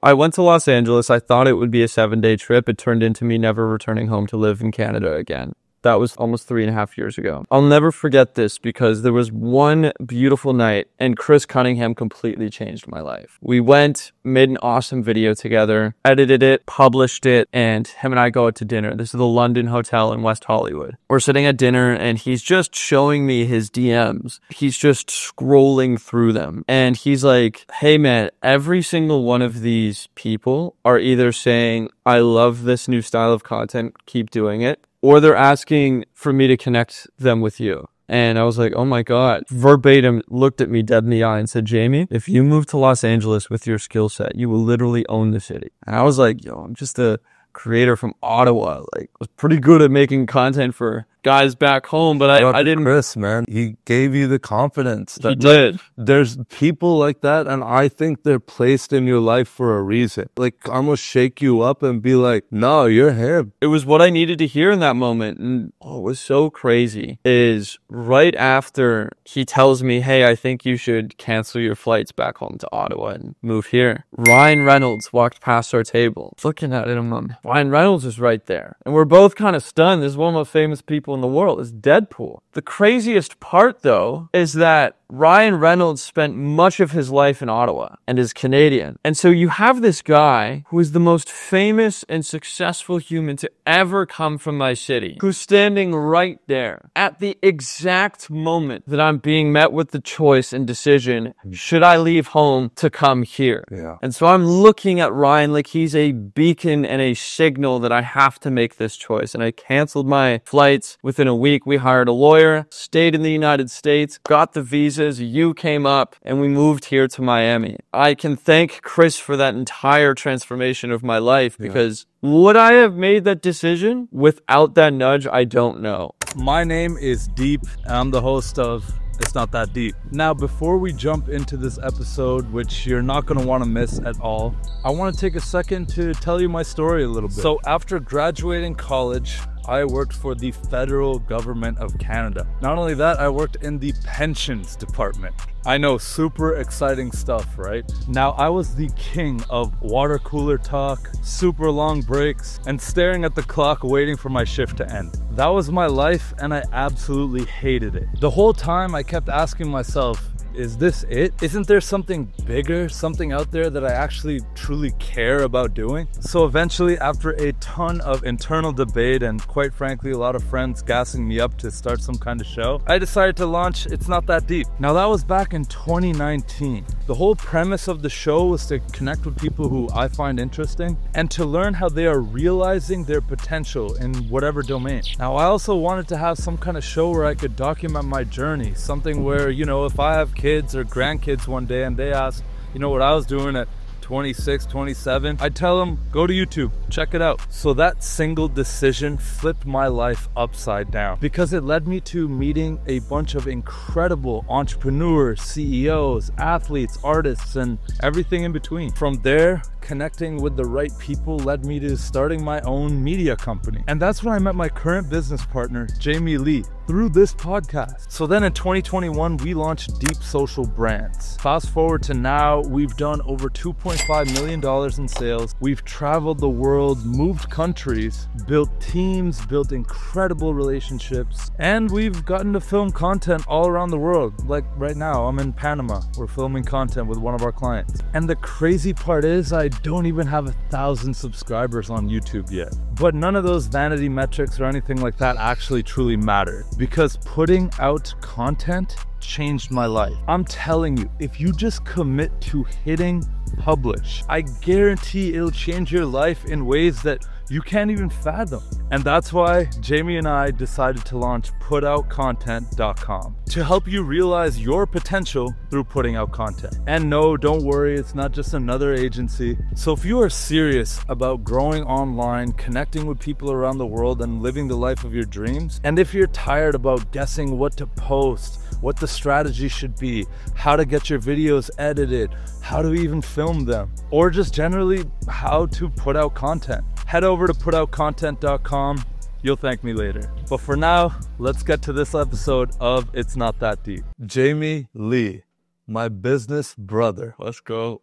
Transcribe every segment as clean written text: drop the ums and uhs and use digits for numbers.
I went to Los Angeles. I thought it would be a 7-day trip. It turned into me never returning home to live in Canada again. That was almost 3.5 years ago. I'll never forget this because there was one beautiful night and Chris Cunningham completely changed my life. We went, made an awesome video together, edited it, published it, and him and I go out to dinner. This is the London Hotel in West Hollywood. We're sitting at dinner and he's just showing me his DMs. He's just scrolling through them. And he's like, hey man, every single one of these people are either saying, I love this new style of content, keep doing it, or they're asking for me to connect them with you. And I was like, oh my God. Verbatim looked at me dead in the eye and said, Jamey, if you move to Los Angeles with your skill set, you will literally own the city. And I was like, yo, I'm just a creator from Ottawa. Like, I was pretty good at making content for guys back home, but I didn't. Chris, man, he gave you the confidence. He did. There's people like that, and I think they're placed in your life for a reason. Like, almost shake you up and be like, no, you're him. It was what I needed to hear in that moment. And what was so crazy is right after he tells me, hey, I think you should cancel your flights back home to Ottawa and move here, Ryan Reynolds walked past our table. Looking at it, Ryan Reynolds is right there. And we're both kind of stunned. This is one of the most famous people in the world, is Deadpool. The craziest part, though, is that Ryan Reynolds spent much of his life in Ottawa and is Canadian. And so you have this guy who is the most famous and successful human to ever come from my city, who's standing right there at the exact moment that I'm being met with the choice and decision, should I leave home to come here? Yeah. And so I'm looking at Ryan like he's a beacon and a signal that I have to make this choice. And I canceled my flights. Within a week, we hired a lawyer, stayed in the United States, got the visa. You came up and we moved here to Miami. I can thank Chris for that entire transformation of my life because would I have made that decision without that nudge? I don't know. My name is Deep and I'm the host of It's Not That Deep. Now, before we jump into this episode, which you're not going to want to miss at all, I want to take a second to tell you my story a little bit. So after graduating college, I worked for the federal government of Canada. Not only that, I worked in the pensions department. I know, super exciting stuff, right? Now, I was the king of water cooler talk, super long breaks, and staring at the clock waiting for my shift to end. That was my life, and I absolutely hated it. The whole time I kept asking myself, is this it? Isn't there something bigger, something out there that I actually truly care about doing? So eventually, after a ton of internal debate and quite frankly, a lot of friends gassing me up to start some kind of show, I decided to launch It's Not That Deep. Now that was back in 2019. The whole premise of the show was to connect with people who I find interesting and to learn how they are realizing their potential in whatever domain. Now, I also wanted to have some kind of show where I could document my journey, something where, you know, if I have kids or grandkids one day and they ask, you know, what I was doing at 26, 27, I tell them, go to YouTube, check it out. So that single decision flipped my life upside down because it led me to meeting a bunch of incredible entrepreneurs, CEOs, athletes, artists, and everything in between. From there, connecting with the right people led me to starting my own media company. And that's when I met my current business partner, Jamey Lee, through this podcast. So then in 2021, we launched Deep Social Brands. Fast forward to now, we've done over $2.5 million in sales. We've traveled the world, moved countries, built teams, built incredible relationships, and we've gotten to film content all around the world. Like right now, I'm in Panama. We're filming content with one of our clients. And the crazy part is I don't even have 1,000 subscribers on YouTube yet. But none of those vanity metrics or anything like that actually truly mattered, because putting out content changed my life. I'm telling you, if you just commit to hitting publish, I guarantee it'll change your life in ways that you can't even fathom. And that's why Jamey and I decided to launch putoutcontent.com to help you realize your potential through putting out content. And no, don't worry, it's not just another agency. So if you are serious about growing online, connecting with people around the world, and living the life of your dreams, and if you're tired about guessing what to post, what the strategy should be, how to get your videos edited, how to even film them, or just generally how to put out content, head over to putoutcontent.com. You'll thank me later. But for now, let's get to this episode of It's Not That Deep. Jamey Lee, my business brother. Let's go.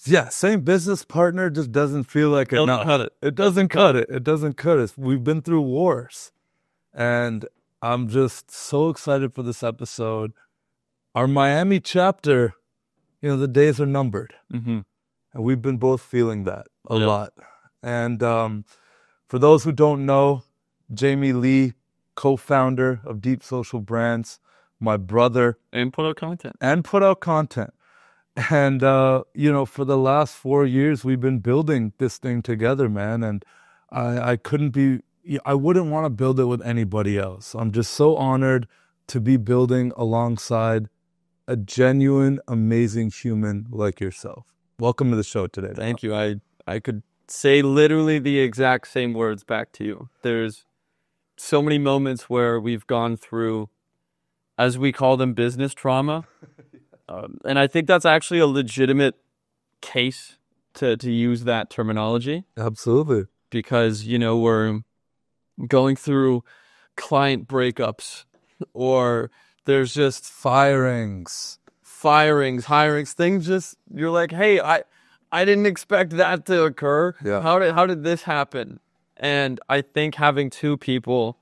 Yeah, same business partner just doesn't feel like enough. Cut it. It doesn't cut it. It doesn't cut it. We've been through wars. And I'm just so excited for this episode. Our Miami chapter, the days are numbered. Mm-hmm. And we've been both feeling that a lot. And for those who don't know, Jamey Lee, co-founder of Deep Social Brands, my brother. And put out content. And for the last 4 years, we've been building this thing together, man. And I wouldn't want to build it with anybody else. I'm just so honored to be building alongside a genuine, amazing human like yourself. Welcome to the show today. Thank you. I could say literally the exact same words back to you. There's so many moments where we've gone through, as we call them, business trauma. And I think that's actually a legitimate case to use that terminology. Absolutely. Because, we're going through client breakups, or there's just firings, hirings, things just, you're like, hey, I didn't expect that to occur. Yeah. How did this happen? And I think having two people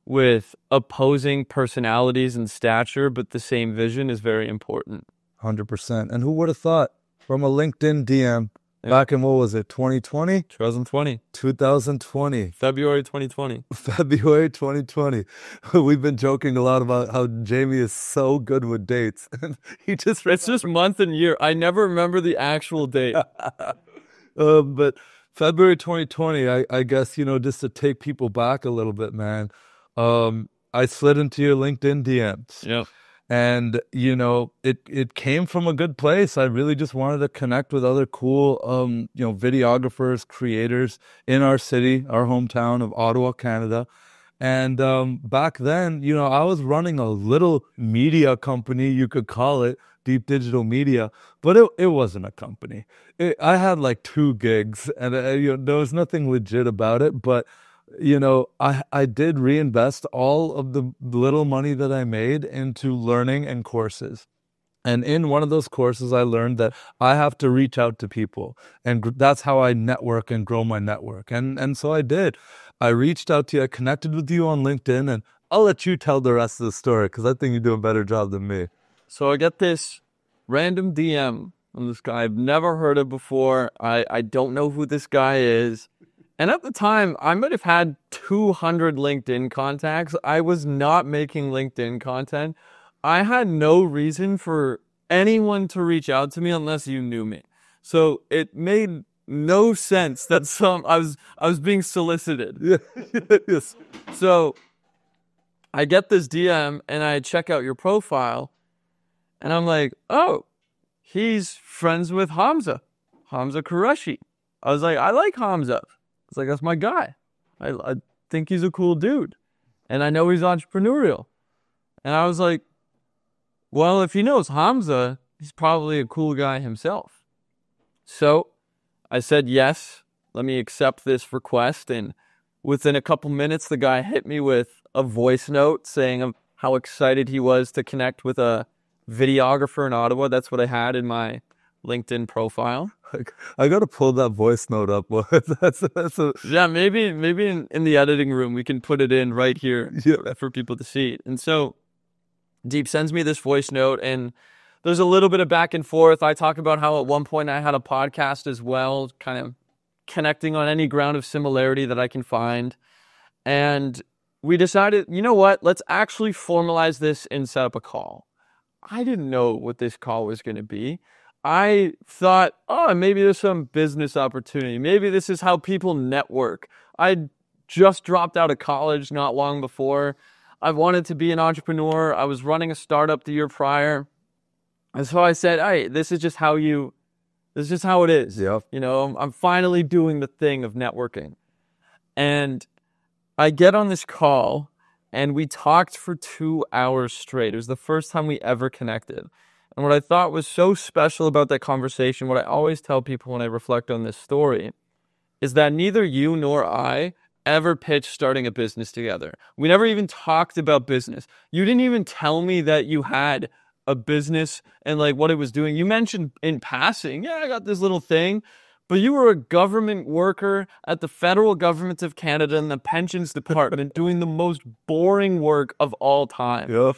with opposing personalities and stature, but the same vision, is very important. 100%. And who would have thought from a LinkedIn DM back in, what was it, 2020? 2020. February 2020. February 2020. We've been joking a lot about how Jamey is so good with dates. It's just month and year. I never remember the actual date. But February 2020, I guess, just to take people back a little bit, man, I slid into your LinkedIn DMs. Yeah. And, it came from a good place. I really just wanted to connect with other cool, videographers, creators in our city, our hometown of Ottawa, Canada. And back then, I was running a little media company, you could call it, Deep Digital Media, but it wasn't a company. I had like 2 gigs, and there was nothing legit about it, but I did reinvest all of the little money that I made into learning and courses. And in one of those courses, I learned that I have to reach out to people. And that's how I network and grow my network. And so I did. I reached out to you. I connected with you on LinkedIn. And I'll let you tell the rest of the story, because I think you do a better job than me. So I get this random DM from this guy I've never heard of before. I don't know who this guy is. And at the time, I might have had 200 LinkedIn contacts. I was not making LinkedIn content. I had no reason for anyone to reach out to me unless you knew me. So it made no sense that I was being solicited. Yes. So I get this DM and I check out your profile, and I'm like, oh, he's friends with Hamza Qureshi. I was like, I like Hamza. It's like, that's my guy. I think he's a cool dude. And I know he's entrepreneurial. And I was like, well, if he knows Hamza, he's probably a cool guy himself. So I said, yes, let me accept this request. And within a couple minutes, the guy hit me with a voice note saying how excited he was to connect with a videographer in Ottawa. That's what I had in my LinkedIn profile. I got to pull that voice note up. Yeah, maybe in the editing room we can put it in right here for people to see it. And so Deep sends me this voice note, and there's a little bit of back and forth. I talk about how at one point I had a podcast as well, kind of connecting on any ground of similarity that I can find. And we decided, you know what, let's actually formalize this and set up a call. I didn't know what this call was going to be. I thought, oh, maybe there's some business opportunity. Maybe this is how people network. I just dropped out of college not long before. I wanted to be an entrepreneur. I was running a startup the year prior. And so I said, hey, this is just how it is. Yep. I'm finally doing the thing of networking. And I get on this call, and we talked for 2 hours straight. It was the first time we ever connected. And what I thought was so special about that conversation, what I always tell people when I reflect on this story, is that neither you nor I ever pitched starting a business together. We never even talked about business. You didn't even tell me that you had a business and like what it was doing. You mentioned in passing, yeah, I got this little thing, but you were a government worker at the federal government of Canada in the pensions department doing the most boring work of all time. Yep.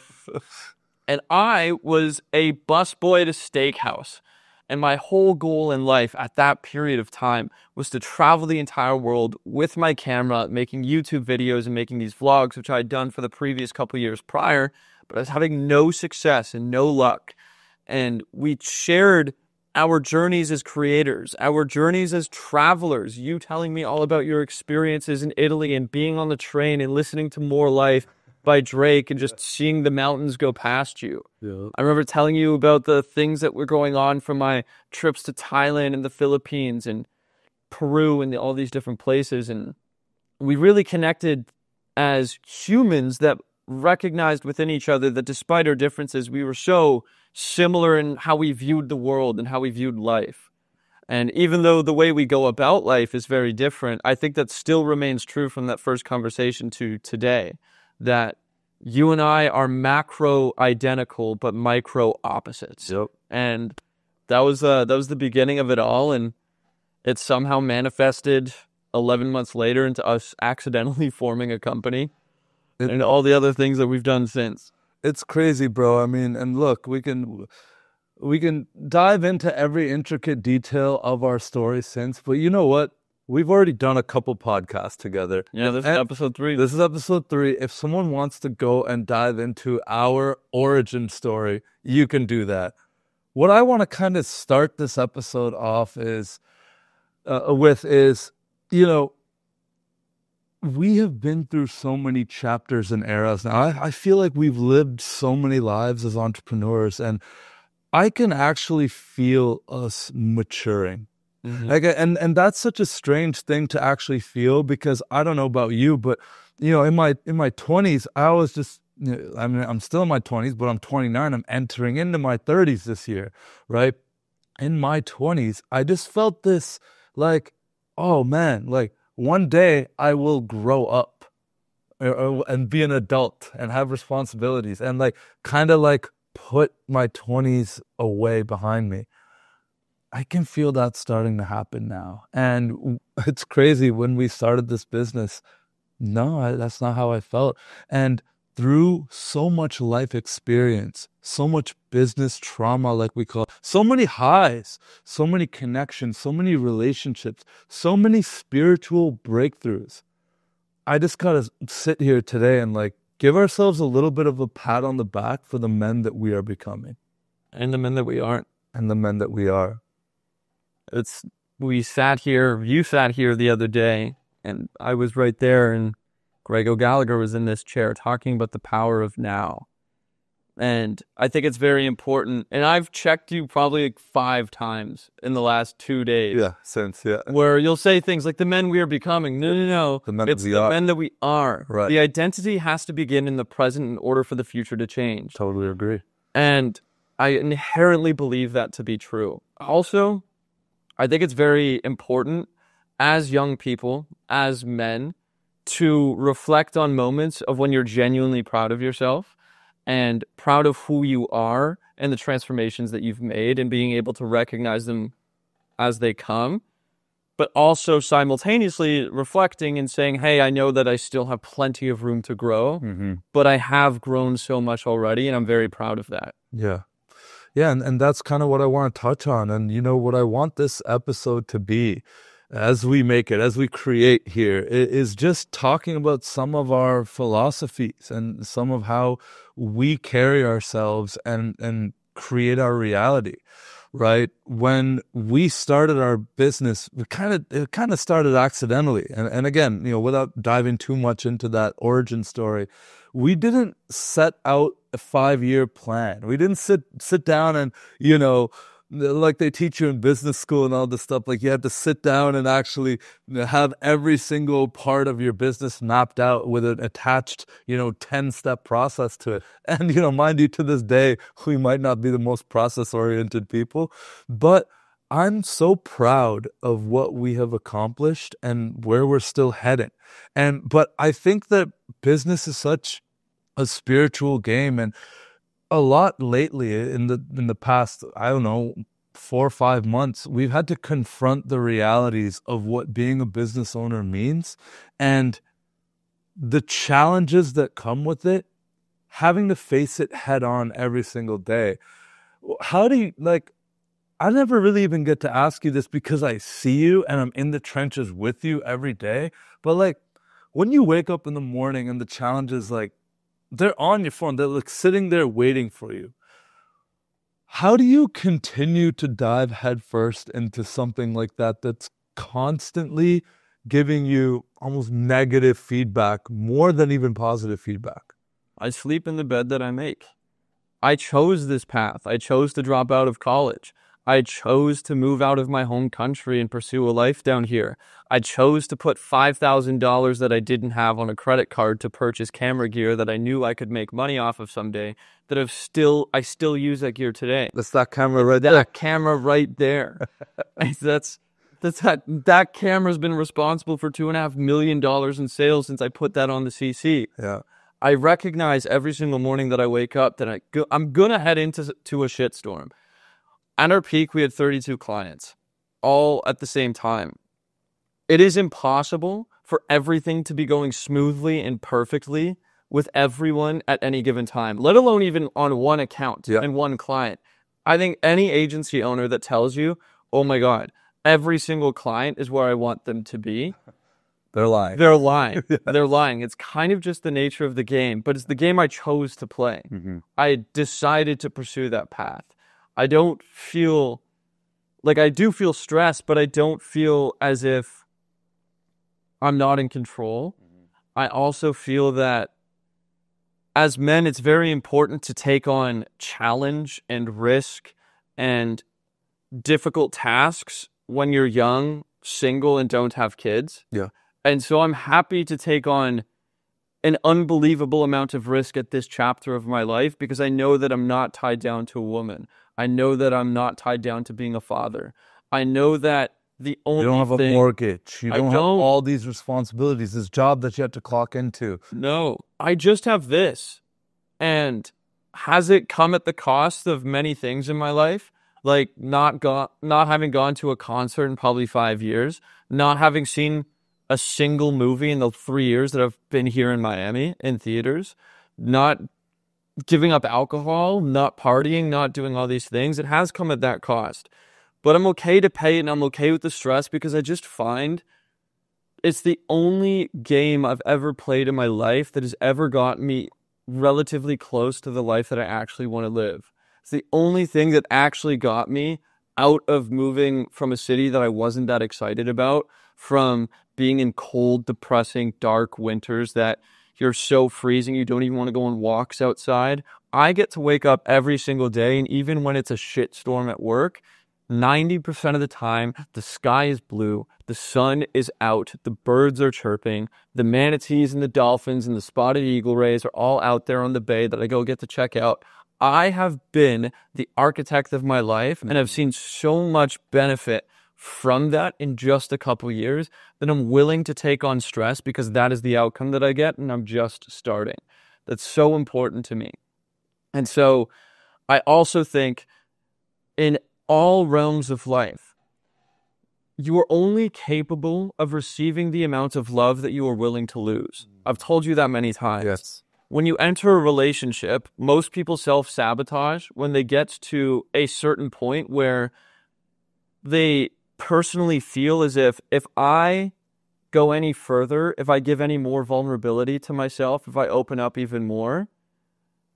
And I was a busboy at a steakhouse. And my whole goal in life at that period of time was to travel the entire world with my camera, making YouTube videos and making these vlogs, which I had done for the previous couple years prior, but I was having no success and no luck. And we shared our journeys as creators, our journeys as travelers, you telling me all about your experiences in Italy and being on the train and listening to More Life by Drake and just seeing the mountains go past you. Yeah. I remember telling you about the things that were going on from my trips to Thailand and the Philippines and Peru and all these different places. And we really connected as humans that recognized within each other that despite our differences, we were so similar in how we viewed the world and how we viewed life. And even though the way we go about life is very different, I think that still remains true from that first conversation to today. That you and I are macro identical, but micro opposites. Yep. And that was the beginning of it all. And it somehow manifested 11 months later into us accidentally forming a company and all the other things that we've done since. It's crazy, bro. I mean, and look, we can dive into every intricate detail of our story since, but you know what? We've already done a couple podcasts together. Yeah, this is episode 3. This is episode 3. If someone wants to go and dive into our origin story, you can do that. What I want to kind of start this episode off with is, you know, we have been through so many chapters and eras now. I feel like we've lived so many lives as entrepreneurs, and I can actually feel us maturing. Mm-hmm. Like, and that's such a strange thing to actually feel, because I don't know about you, but you know, in my 20s, I was just, you know, I mean, I'm still in my 20s, but I'm 29. I'm entering into my 30s this year, right? In my 20s, I just felt this like, oh man, like one day I will grow up and be an adult and have responsibilities and like kind of like put my 20s away behind me. I can feel that starting to happen now. And it's crazy, when we started this business, that's not how I felt. And through so much life experience, so much business trauma, like we call it, so many highs, so many connections, so many relationships, so many spiritual breakthroughs, I just got to sit here today and like give ourselves a little bit of a pat on the back for the men that we are becoming. And the men that we aren't. And the men that we are. You sat here the other day, and I was right there, and Greg O'Gallagher was in this chair talking about the power of now. And I think it's very important. And I've checked you probably like 5 times in the last 2 days. Yeah, where you'll say things like the men we are becoming. No. The men it's the men that we are. Right. The identity has to begin in the present in order for the future to change. Totally agree. And I inherently believe that to be true. Also, I think it's very important as young people, as men, to reflect on moments of when you're genuinely proud of yourself and proud of who you are and the transformations that you've made, and being able to recognize them as they come, but also simultaneously reflecting and saying, hey, I know that I still have plenty of room to grow, but I have grown so much already, and I'm very proud of that. Yeah. Yeah, and that's kind of what I want to touch on. And, you know, what I want this episode to be, as we make it, as we create here, is just talking about some of our philosophies and some of how we carry ourselves and create our reality, right? When we started our business, it kind of started accidentally. And again, you know, without diving too much into that origin story, we didn't set out a 5-year plan. We didn't sit down and, you know, like they teach you in business school and all this stuff, like you have to sit down and actually have every single part of your business mapped out with an attached, 10-step process to it. And, mind you, to this day, we might not be the most process-oriented people, but I'm so proud of what we have accomplished and where we're still heading. But I think that business is such a spiritual game, and a lot lately in the past, I don't know, 4 or 5 months, we've had to confront the realities of what being a business owner means and the challenges that come with it, having to face it head on every single day. How do you, like, I never really even get to ask you this because I see you and I'm in the trenches with you every day. But like, when you wake up in the morning and the challenges, like, they're on your phone, they're like sitting there waiting for you. How do you continue to dive headfirst into something like that that's constantly giving you almost negative feedback more than even positive feedback? I sleep in the bed that I make. I chose this path. I chose to drop out of college. I chose to move out of my home country and pursue a life down here. I chose to put $5,000 that I didn't have on a credit card to purchase camera gear that I knew I could make money off of someday, that I still use that gear today. That's that camera right there. That camera right there. That camera's been responsible for $2.5 million in sales since I put that on the CC. Yeah. I recognize every single morning that I wake up that I'm gonna head into a shitstorm. At our peak, we had 32 clients, all at the same time. It is impossible for everything to be going smoothly and perfectly with everyone at any given time, let alone even on one account and one client. I think any agency owner that tells you, oh my God, every single client is where I want them to be, they're lying. They're lying. They're lying. It's kind of just the nature of the game, but it's the game I chose to play. Mm-hmm. I decided to pursue that path. I don't feel like, I do feel stressed, but I don't feel as if I'm not in control. Mm-hmm. I also feel that as men, it's very important to take on challenge and risk and difficult tasks when you're young, single, and don't have kids. Yeah. And so I'm happy to take on an unbelievable amount of risk at this chapter of my life because I know that I'm not tied down to a woman. I know that I'm not tied down to being a father. I know that the only thing... You don't have a mortgage. You don't have don't. all these responsibilities, this job that you have to clock into. No, I just have this. And has it come at the cost of many things in my life? Like not having gone to a concert in probably 5 years, not having seen a single movie in the 3 years that I've been here in Miami in theaters, not giving up alcohol, not partying, not doing all these things. It has come at that cost. But I'm okay to pay it and I'm okay with the stress because I just find it's the only game I've ever played in my life that has ever gotten me relatively close to the life that I actually want to live. It's the only thing that actually got me out of moving from a city that I wasn't that excited about, from being in cold, depressing, dark winters that you're so freezing you don't even want to go on walks outside. I get to wake up every single day, and even when it's a shitstorm at work, 90% of the time, the sky is blue, the sun is out, the birds are chirping, the manatees and the dolphins and the spotted eagle rays are all out there on the bay that I go get to check out. I have been the architect of my life, and I've seen so much benefit from that in just a couple years that I'm willing to take on stress because that is the outcome that I get, and I'm just starting. That's so important to me. And so I also think in all realms of life, you are only capable of receiving the amount of love that you are willing to lose. I've told you that many times. Yes. When you enter a relationship, most people self-sabotage when they get to a certain point where they personally feel as if I go any further, if I give any more vulnerability to myself, if I open up even more,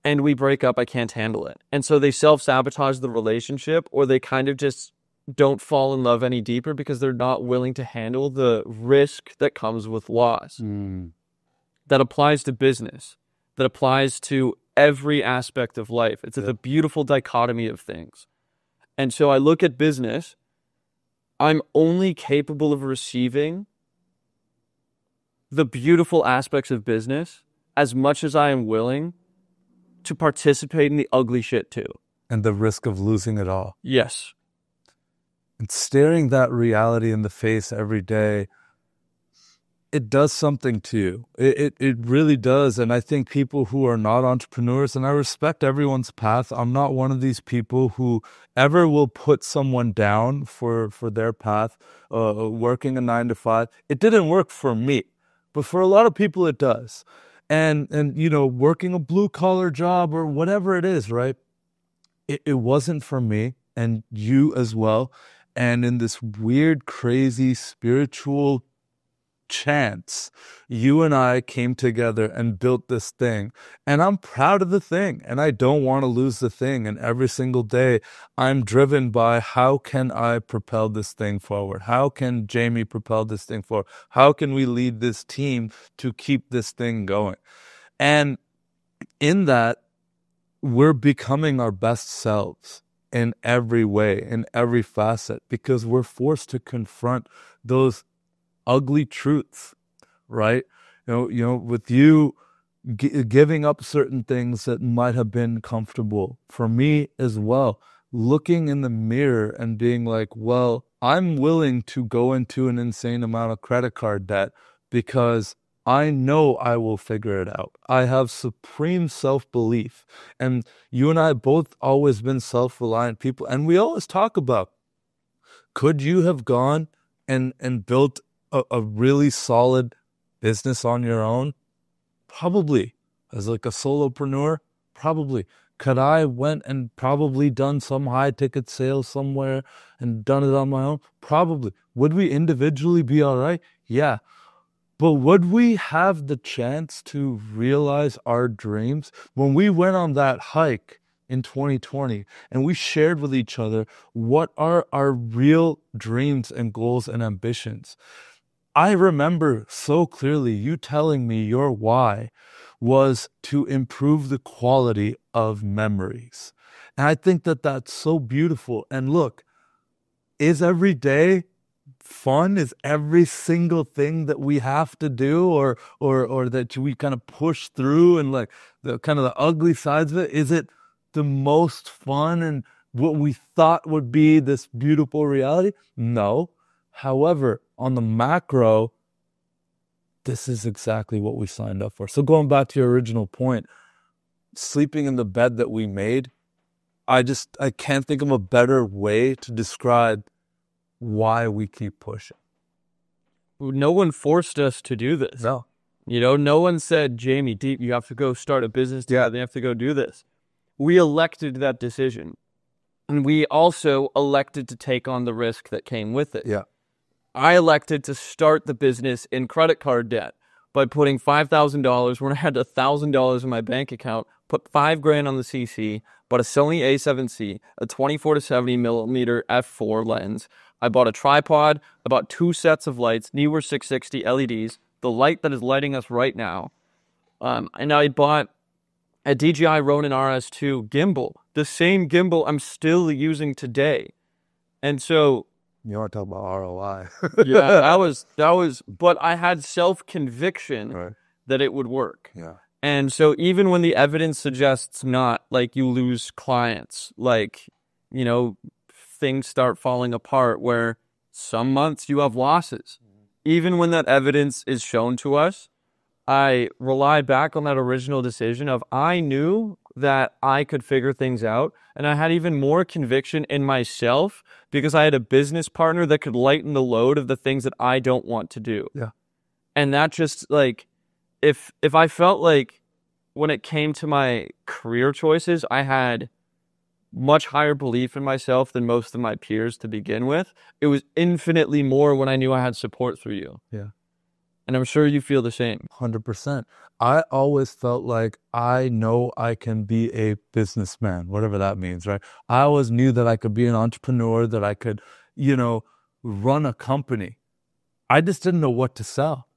and we break up, I can't handle it. And so they self-sabotage the relationship, or they kind of just don't fall in love any deeper because they're not willing to handle the risk that comes with loss. That applies to business. That applies to every aspect of life. It's a beautiful dichotomy of things. And so I look at business, I'm only capable of receiving the beautiful aspects of business as much as I am willing to participate in the ugly shit too. And the risk of losing it all. Yes. And staring that reality in the face every day, it does something to you. It really does. And I think people who are not entrepreneurs, and I respect everyone's path. I'm not one of these people who ever will put someone down for their path, working a 9 to 5. It didn't work for me, but for a lot of people it does. And you know, working a blue collar job or whatever it is, right? It wasn't for me, and you as well. And in this weird, crazy spiritual chance, you and I came together and built this thing, and I'm proud of the thing, and I don't want to lose the thing. And every single day I'm driven by, how can I propel this thing forward? How can Jamey propel this thing forward? How can we lead this team to keep this thing going? And in that, we're becoming our best selves in every way, in every facet, because we're forced to confront those ugly truths, right? You know, with you giving up certain things that might have been comfortable for me as well, looking in the mirror and being like, well, I'm willing to go into an insane amount of credit card debt because I know I will figure it out. I have supreme self-belief. And you and I both always been self-reliant people. And we always talk about, could you have gone and built a really solid business on your own? Probably. As like a solopreneur? Probably. Could I went and probably done some high ticket sales somewhere and done it on my own? Probably. Would we individually be all right? Yeah. But would we have the chance to realize our dreams? When we went on that hike in 2020 and we shared with each other what are our real dreams and goals and ambitions, I remember so clearly you telling me your why was to improve the quality of memories. And I think that that's so beautiful. And look, is every day fun? Is every single thing that we have to do or that we kind of push through, and like the kind of the ugly sides of it, is it the most fun and what we thought would be this beautiful reality? No. However, on the macro, this is exactly what we signed up for. So going back to your original point, sleeping in the bed that we made, I can't think of a better way to describe why we keep pushing. No one forced us to do this. No. You know, no one said, Jamey, Deep, you have to go start a business. Yeah, they have to go do this. We elected that decision. And we also elected to take on the risk that came with it. Yeah. I elected to start the business in credit card debt by putting $5,000 when I had $1,000 in my bank account, put $5,000 on the CC, bought a Sony A7C, a 24-70mm f4 lens. I bought a tripod, I bought 2 sets of lights, Neewer 660 LEDs, the light that is lighting us right now. And I bought a DJI Ronin RS2 gimbal, the same gimbal I'm still using today. And so, you want to talk about ROI? yeah, that was, but I had self-conviction that it would work. Yeah. And so even when the evidence suggests not, like you lose clients, like, you know, things start falling apart where some months you have losses. Even when that evidence is shown to us, I rely back on that original decision of I knew that I could figure things out, and I had even more conviction in myself because I had a business partner that could lighten the load of the things that I don't want to do. Yeah. And that just like, if I felt like when it came to my career choices, I had much higher belief in myself than most of my peers to begin with, it was infinitely more when I knew I had support through you. Yeah. And I'm sure you feel the same. 100%. I always felt like I know I can be a businessman, whatever that means, right? I always knew that I could be an entrepreneur, that I could, you know, run a company. I just didn't know what to sell.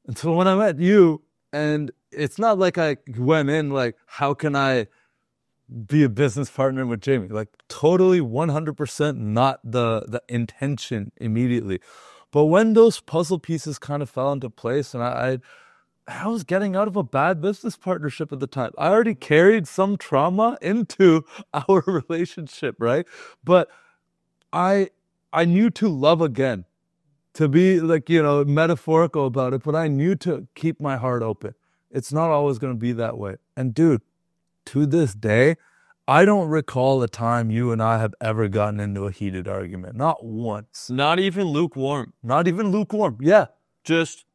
And so when I met you, and it's not like I went in like, how can I be a business partner with Jamey? Like totally 100% not the intention immediately. But when those puzzle pieces kind of fell into place, and I was getting out of a bad business partnership at the time. I already carried some trauma into our relationship, right? But I knew to love again. to be like, metaphorical about it, but I knew to keep my heart open. It's not always going to be that way. And dude, to this day, I don't recall a time you and I have ever gotten into a heated argument. Not once. Not even lukewarm. Not even lukewarm. Yeah. Just,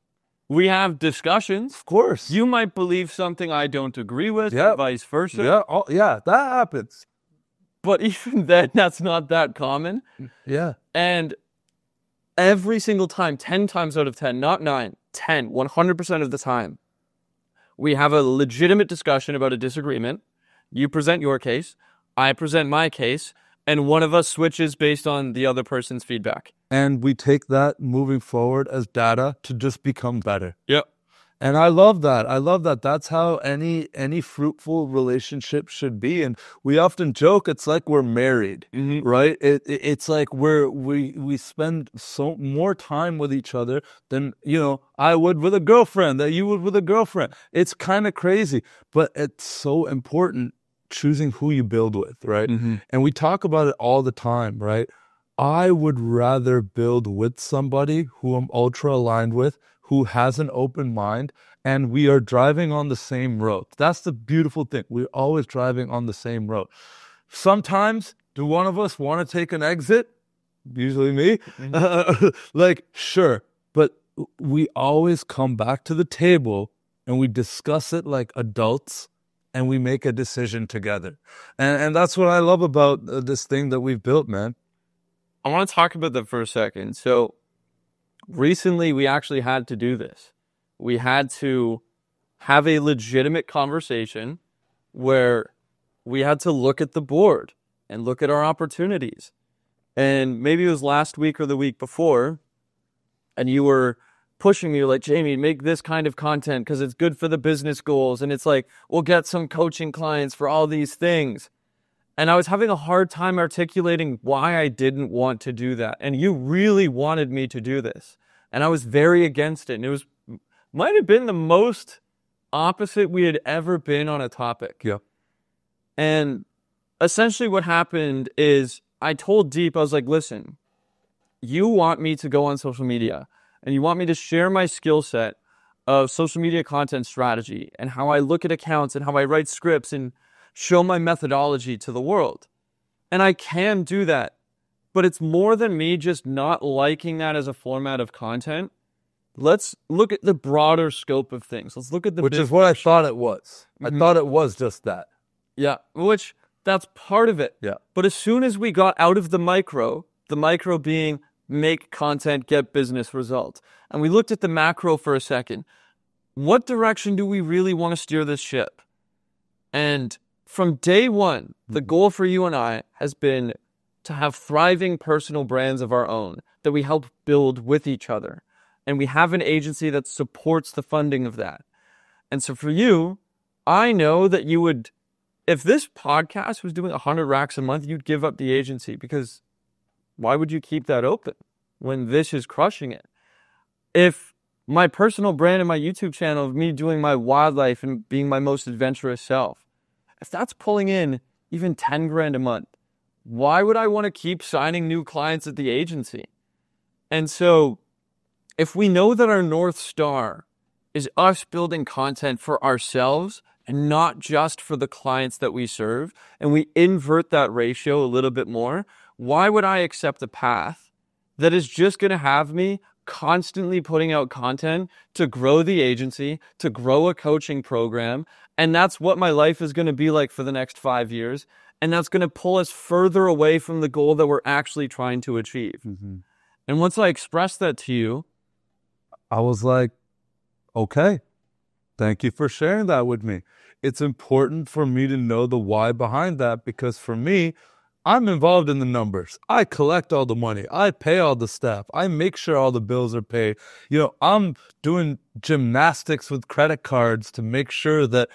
we have discussions. Of course. You might believe something I don't agree with, Yeah. and vice versa. Yeah. Yeah, that happens. But even then, that's not that common. Yeah. And every single time, 10 times out of 10, not 9, 10, 100% of the time, we have a legitimate discussion about a disagreement. You present your case, I present my case, and one of us switches based on the other person's feedback. And we take that moving forward as data to just become better. Yep. And I love that. I love that. That's how any fruitful relationship should be. And we often joke it's like we're married, right? It's like we spend so more time with each other than I would with a girlfriend, that you would with a girlfriend. It's kind of crazy, but it's so important choosing who you build with, right? And we talk about it all the time, right? I would rather build with somebody who I'm ultra aligned with, who has an open mind, and we are driving on the same road. That's the beautiful thing. We're always driving on the same road. Sometimes, do one of us want to take an exit? Usually me. Sure. But we always come back to the table and we discuss it like adults and we make a decision together. And that's what I love about this thing that we've built, man. I want to talk about that for a second. So, recently, we actually had to do this. We had to have a legitimate conversation where we had to look at the board and look at our opportunities. And maybe it was last week or the week before, and you were pushing me like, Jamey, make this kind of content because it's good for the business goals. And it's like, we'll get some coaching clients for all these things. And I was having a hard time articulating why I didn't want to do that. And you really wanted me to do this. And I was very against it. And it might have been the most opposite we had ever been on a topic. Yeah. And essentially what happened is I told Deep, I was like, listen, you want me to go on social media and you want me to share my skill set of social media content strategy and how I look at accounts and how I write scripts and show my methodology to the world. And I can do that. But it's more than me just not liking that as a format of content. Let's look at the broader scope of things. Let's look at the Which is what I thought it was. I thought it was just that. Yeah, which that's part of it. Yeah. But as soon as we got out of the micro being make content, get business results, and we looked at the macro for a second, what direction do we really want to steer this ship? And from day one, the goal for you and I has been to have thriving personal brands of our own that we help build with each other. And we have an agency that supports the funding of that. And so for you, I know that you would, if this podcast was doing 100 racks a month, you'd give up the agency because why would you keep that open when this is crushing it? If my personal brand and my YouTube channel of me doing my wildlife and being my most adventurous self, if that's pulling in even 10 grand a month, why would I want to keep signing new clients at the agency? And so if we know that our North Star is us building content for ourselves and not just for the clients that we serve, and we invert that ratio a little bit more, why would I accept a path that is just going to have me constantly putting out content to grow the agency, to grow a coaching program, and that's what my life is going to be like for the next 5 years, and that's going to pull us further away from the goal that we're actually trying to achieve. And once I expressed that to you, I was like, okay, thank you for sharing that with me. It's important for me to know the why behind that because for me, I'm involved in the numbers. I collect all the money. I pay all the staff. I make sure all the bills are paid. I'm doing gymnastics with credit cards to make sure that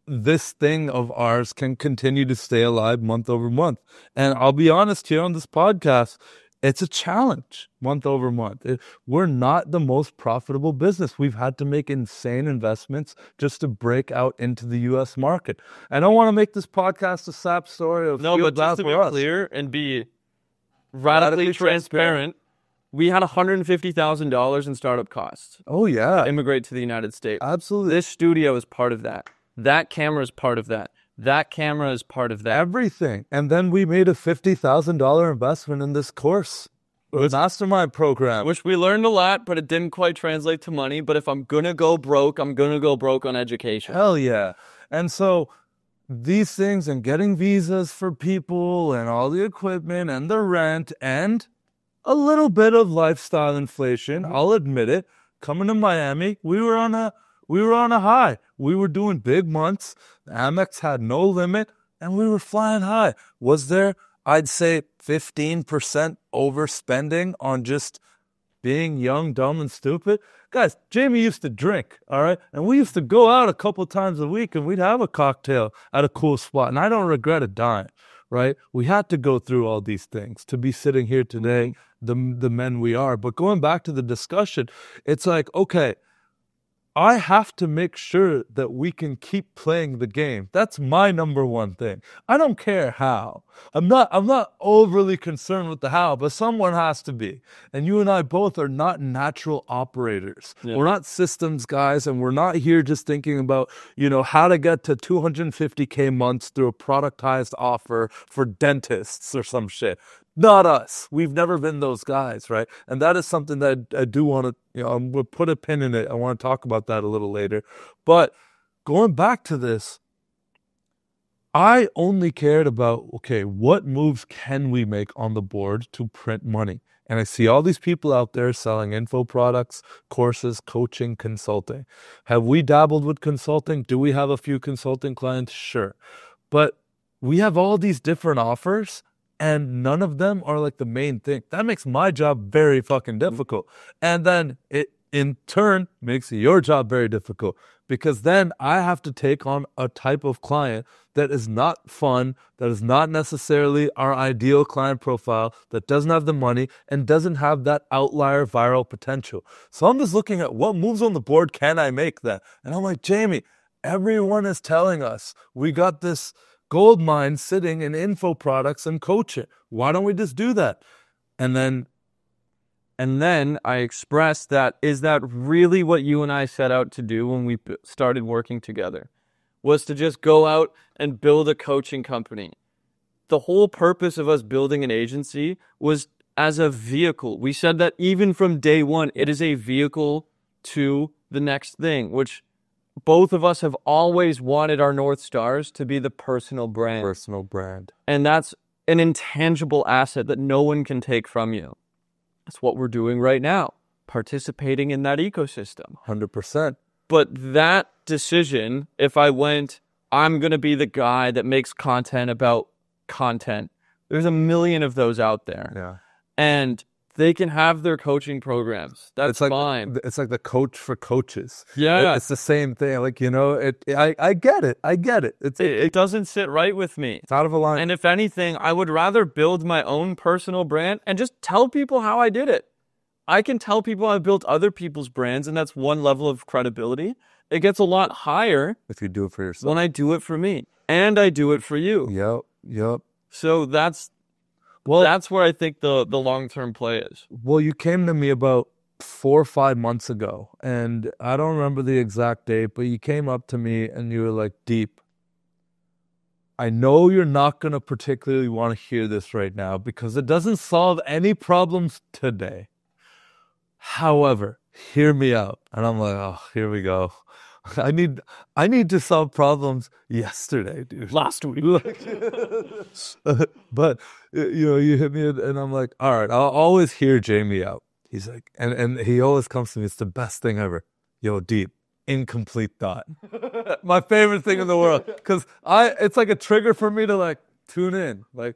this thing of ours can continue to stay alive month over month. And I'll be honest here on this podcast, it's a challenge month over month. We're not the most profitable business. We've had to make insane investments just to break out into the U.S. market. I don't want to make this podcast a sap story of no, but just to be clear and be radically transparent, We had $150,000 in startup costs. Oh, yeah. Immigrate to the United States. Absolutely. This studio is part of that. That camera is part of that. That camera is part of that. Everything. And then we made a $50,000 investment in this course. Mastermind program. Which we learned a lot, but it didn't quite translate to money. But if I'm going to go broke, I'm going to go broke on education. Hell yeah. And so these things and getting visas for people and all the equipment and the rent and a little bit of lifestyle inflation, I'll admit it. Coming to Miami, we were on a high. We were doing big months. Amex had no limit and we were flying high. Was there, I'd say, 15% overspending on just being young, dumb, and stupid? Guys, Jamey used to drink, all right? And we used to go out a couple times a week and we'd have a cocktail at a cool spot. And I don't regret a dime, right? We had to go through all these things to be sitting here today, the men we are. But going back to the discussion, it's like, okay, I have to make sure that we can keep playing the game. That's my number one thing. I don't care how. I'm not overly concerned with the how, but someone has to be. And you and I both are not natural operators. Yeah. We're not systems guys, and we're not here just thinking about, how to get to 250K months through a productized offer for dentists or some shit. Not us. We've never been those guys, right? And that is something that I do want to, we'll put a pin in it. I want to talk about that a little later. But going back to this, I only cared about, okay, what moves can we make on the board to print money? And I see all these people out there selling info products, courses, coaching, consulting. Have we dabbled with consulting? Do we have a few consulting clients? Sure. But we have all these different offers, and none of them are like the main thing. That makes my job very fucking difficult. And then it, in turn, makes your job very difficult, because then I have to take on a type of client that is not fun, that is not necessarily our ideal client profile, that doesn't have the money and doesn't have that outlier viral potential. So I'm just looking at what moves on the board can I make then? And I'm like, Jamey, everyone is telling us we got this gold mine sitting in info products and coaching. Why don't we just do that? And then I expressed that, is that really what you and I set out to do when we started working together? Was to just go out and build a coaching company. The whole purpose of us building an agency was as a vehicle. We said that even from day one, it is a vehicle to the next thing, which both of us have always wanted our North Stars to be the personal brand. Personal brand. And that's an intangible asset that no one can take from you. That's what we're doing right now, participating in that ecosystem. 100%. But that decision, if I went, I'm going to be the guy that makes content about content, there's a million of those out there. Yeah. And they can have their coaching programs. That's fine. It's like the coach for coaches. Yeah. It's the same thing. Like, I get it. I get it. It doesn't sit right with me. It's out of alignment. And if anything, I would rather build my own personal brand and just tell people how I did it. I can tell people I've built other people's brands, and that's one level of credibility. It gets a lot higher if you do it for yourself. When I do it for me. And I do it for you. Yep. So that's where I think the long-term play is. Well, you came to me about 4 or 5 months ago, and I don't remember the exact date, but you came up to me and you were like, Deep, I know you're not going to particularly want to hear this right now because it doesn't solve any problems today. However, hear me out. And I'm like, oh, here we go. I need to solve problems yesterday, dude. Last week. But you hit me and I'm like, all right, I'll always hear Jamey out. He's like, and he always comes to me, it's the best thing ever. Yo, Deep, incomplete thought. My favorite thing in the world. Because it's like a trigger for me to like tune in. Like,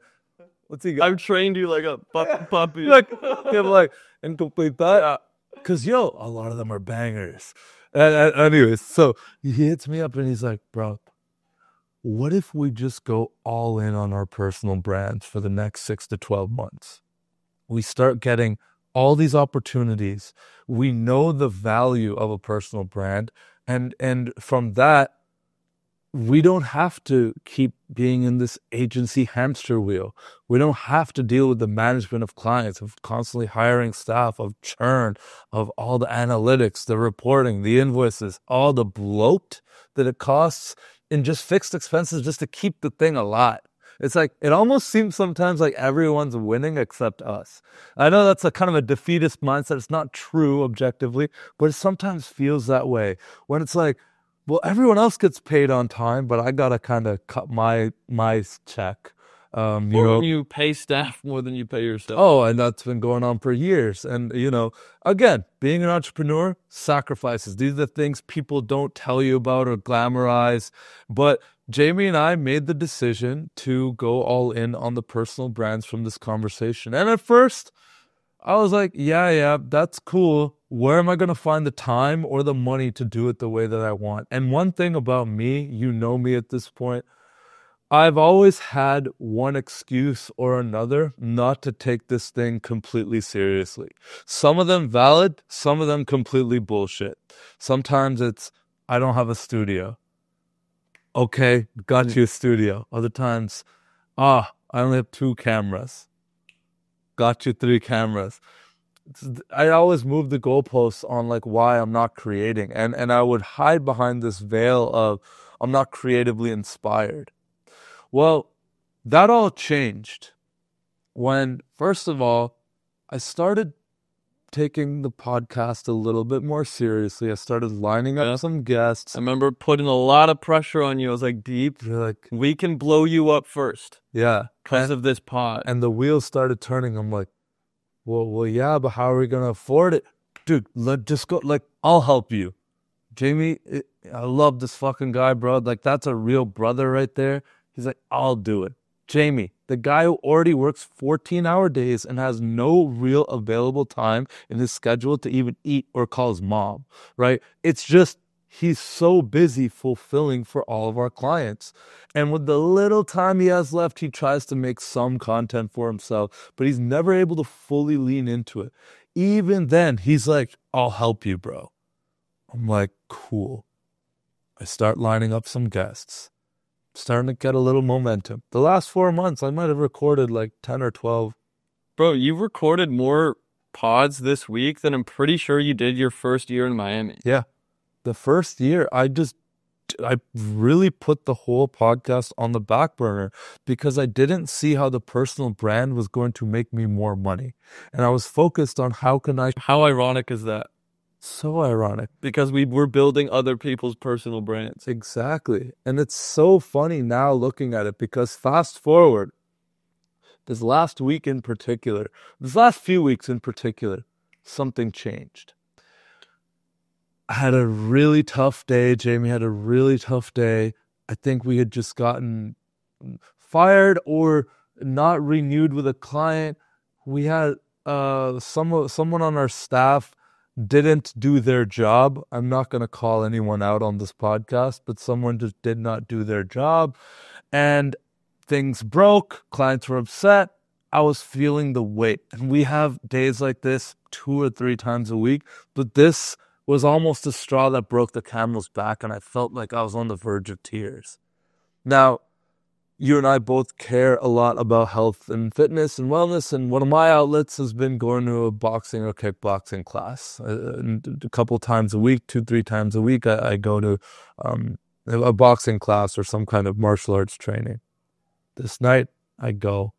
what's he got? I've trained you like a puppy. like incomplete thought. Because a lot of them are bangers. Anyways, so he hits me up and he's like, bro, what if we just go all in on our personal brands for the next 6 to 12 months? We start getting all these opportunities. We know the value of a personal brand. And from that, we don't have to keep being in this agency hamster wheel. We don't have to deal with the management of clients, of constantly hiring staff, of churn, of all the analytics, the reporting, the invoices, all the bloat that it costs in just fixed expenses just to keep the thing alive. It's like, it almost seems sometimes like everyone's winning except us. I know that's a kind of a defeatist mindset. It's not true objectively, but it sometimes feels that way when it's like, well, everyone else gets paid on time, but I gotta kind of cut my check. You pay staff more than you pay yourself. Oh, and that's been going on for years. And, again, being an entrepreneur, sacrifices. These are the things people don't tell you about or glamorize. But Jamey and I made the decision to go all in on the personal brands from this conversation. And at first, I was like, yeah, that's cool. Where am I going to find the time or the money to do it the way that I want? And one thing about me, you know me at this point, I've always had one excuse or another not to take this thing completely seriously. Some of them valid, some of them completely bullshit. Sometimes it's, I don't have a studio. Okay, got you a studio. Other times, I only have 2 cameras. Got you 3 cameras. I always move the goalposts on like why I'm not creating. And I would hide behind this veil of I'm not creatively inspired. Well, that all changed when, first of all, I started taking the podcast a little bit more seriously. I started lining up some guests. I remember putting a lot of pressure on you. I was like, Deep, we can blow you up first. Yeah. Because of this pod. And the wheels started turning. I'm like, well, yeah, but how are we going to afford it? Dude, just go, I'll help you. Jamey, I love this fucking guy, bro. Like, that's a real brother right there. He's like, I'll do it. Jamey, the guy who already works 14-hour days and has no real available time in his schedule to even eat or call his mom, right? It's just, he's so busy fulfilling for all of our clients. And with the little time he has left, he tries to make some content for himself, but he's never able to fully lean into it. Even then, he's like, I'll help you, bro. I'm like, cool. I start lining up some guests. Starting to get a little momentum. The last 4 months, I might have recorded like 10 or 12. Bro, you've recorded more pods this week than I'm pretty sure you did your first year in Miami. Yeah. The first year, I really put the whole podcast on the back burner because I didn't see how the personal brand was going to make me more money. And I was focused on how ironic is that? So ironic. Because we were building other people's personal brands. Exactly. And it's so funny now looking at it because fast forward, this last few weeks in particular, something changed. I had a really tough day. Jamey had a really tough day. I think we had just gotten fired or not renewed with a client. We had someone on our staff didn't do their job. I'm not going to call anyone out on this podcast, but someone just did not do their job and things broke. Clients were upset. I was feeling the weight. And we have days like this 2 or 3 times a week, but this was almost the straw that broke the camel's back, and I felt like I was on the verge of tears. Now, you and I both care a lot about health and fitness and wellness, and one of my outlets has been going to a boxing or kickboxing class. A couple times a week, 2-3 times a week, I go to a boxing class or some kind of martial arts training. This night, I go,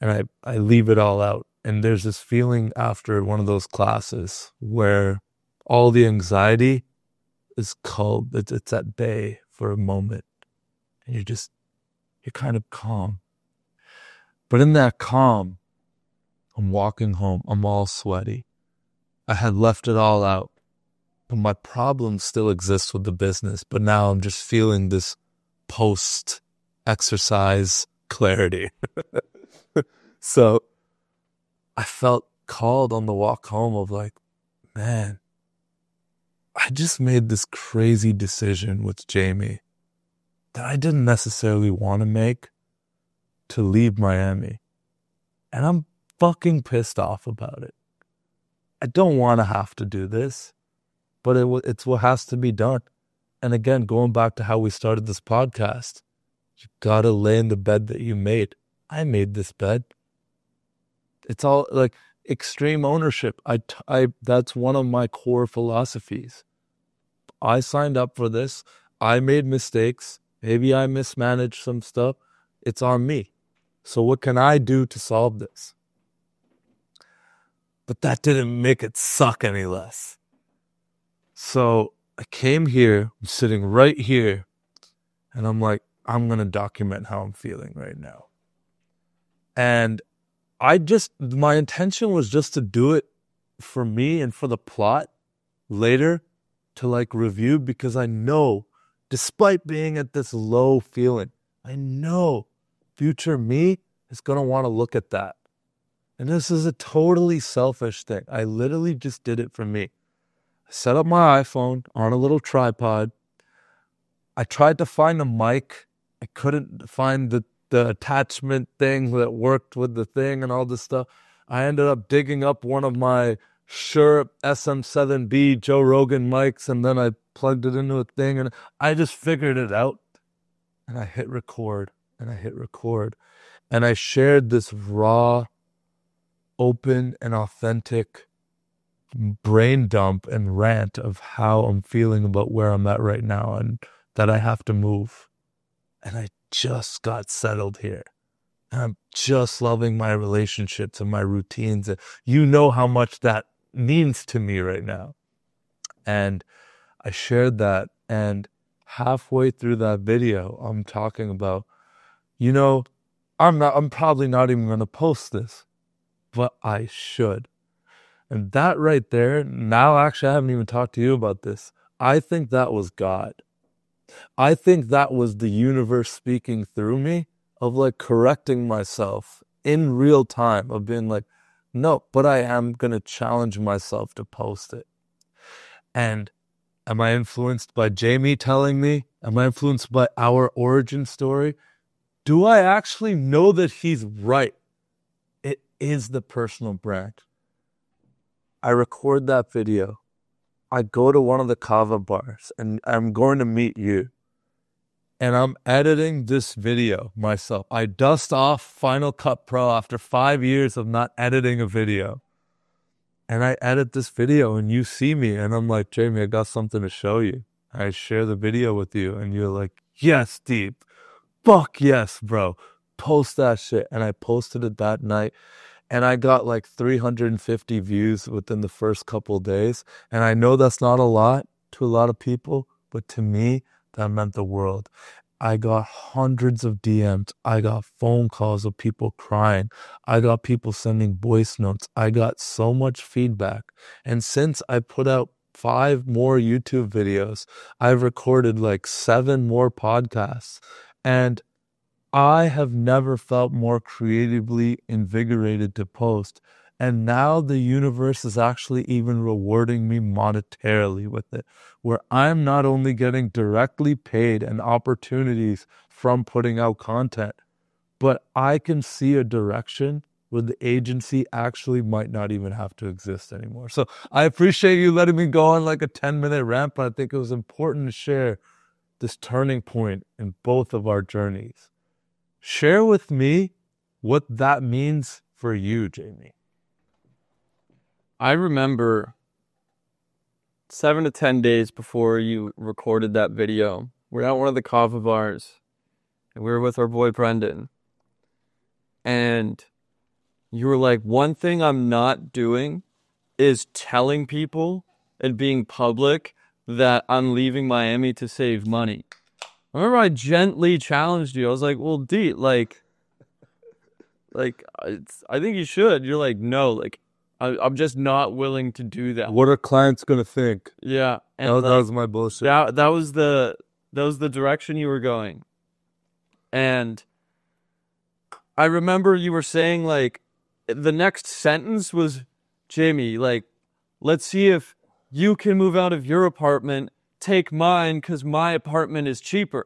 and I leave it all out. And there's this feeling after one of those classes where all the anxiety is calm, it's at bay for a moment. And you're kind of calm. But in that calm, I'm walking home. I'm all sweaty. I had left it all out. But my problem still exists with the business. But now I'm just feeling this post-exercise clarity. So I felt called on the walk home of like, man, I just made this crazy decision with Jamey that I didn't necessarily want to make to leave Miami. And I'm fucking pissed off about it. I don't want to have to do this, but it's what has to be done. And again, going back to how we started this podcast, you gotta lay in the bed that you made. I made this bed. It's all like extreme ownership. That's one of my core philosophies. I signed up for this. I made mistakes. Maybe I mismanaged some stuff. It's on me. So what can I do to solve this? But that didn't make it suck any less. So I came here, I'm sitting right here, and I'm like, I'm going to document how I'm feeling right now. And my intention was just to do it for me and for the plot later to like review, because I know, despite being at this low feeling, I know future me is going to want to look at that. And this is a totally selfish thing. I literally just did it for me. I set up my iPhone on a little tripod. I tried to find a mic. I couldn't find the attachment thing that worked with the thing and all this stuff. I ended up digging up one of my Shure SM7B Joe Rogan mics, and then I plugged it into a thing, and I just figured it out. And I hit record, and I hit record. And I shared this raw, open, and authentic brain dump and rant of how I'm feeling about where I'm at right now and that I have to move. And I just got settled here. And I'm just loving my relationships and my routines. And you know how much that means to me right now. And I shared that. And halfway through that video, I'm talking about, I'm probably not even going to post this, but I should. And that right there, now actually I haven't even talked to you about this. I think that was God. I think that was the universe speaking through me, of like correcting myself in real time, of being like, no, but I am going to challenge myself to post it. And am I influenced by Jamey telling me? Am I influenced by our origin story? Do I actually know that he's right? It is the personal brand. I record that video. I go to one of the kava bars and I'm going to meet you. And I'm editing this video myself. I dust off Final Cut Pro after 5 years of not editing a video. And I edit this video and you see me and I'm like, Jamey, I got something to show you. I share the video with you and you're like, yes, Deep. Fuck yes, bro. Post that shit. And I posted it that night. And I got like 350 views within the first couple of days. And I know that's not a lot to a lot of people, but to me, that meant the world. I got hundreds of DMs. I got phone calls of people crying. I got people sending voice notes. I got so much feedback. And since I put out 5 more YouTube videos, I've recorded like 7 more podcasts. And I have never felt more creatively invigorated to post. And now the universe is actually even rewarding me monetarily with it, where I'm not only getting directly paid and opportunities from putting out content, but I can see a direction where the agency actually might not even have to exist anymore. So I appreciate you letting me go on like a 10-minute rant, but I think it was important to share this turning point in both of our journeys. Share with me what that means for you, Jamey. I remember 7 to 10 days before you recorded that video, we're at one of the kava bars, and we were with our boy Brendan. And you were like, one thing I'm not doing is telling people and being public that I'm leaving Miami to save money. I remember I gently challenged you. I was like, well, D, I think you should. You're like, no, like, I'm just not willing to do that. What are clients going to think? Yeah. And that was my bullshit. That was the direction you were going. And I remember you were saying, like, the next sentence was, Jamey, like, let's see if you can move out of your apartment, take mine because my apartment is cheaper.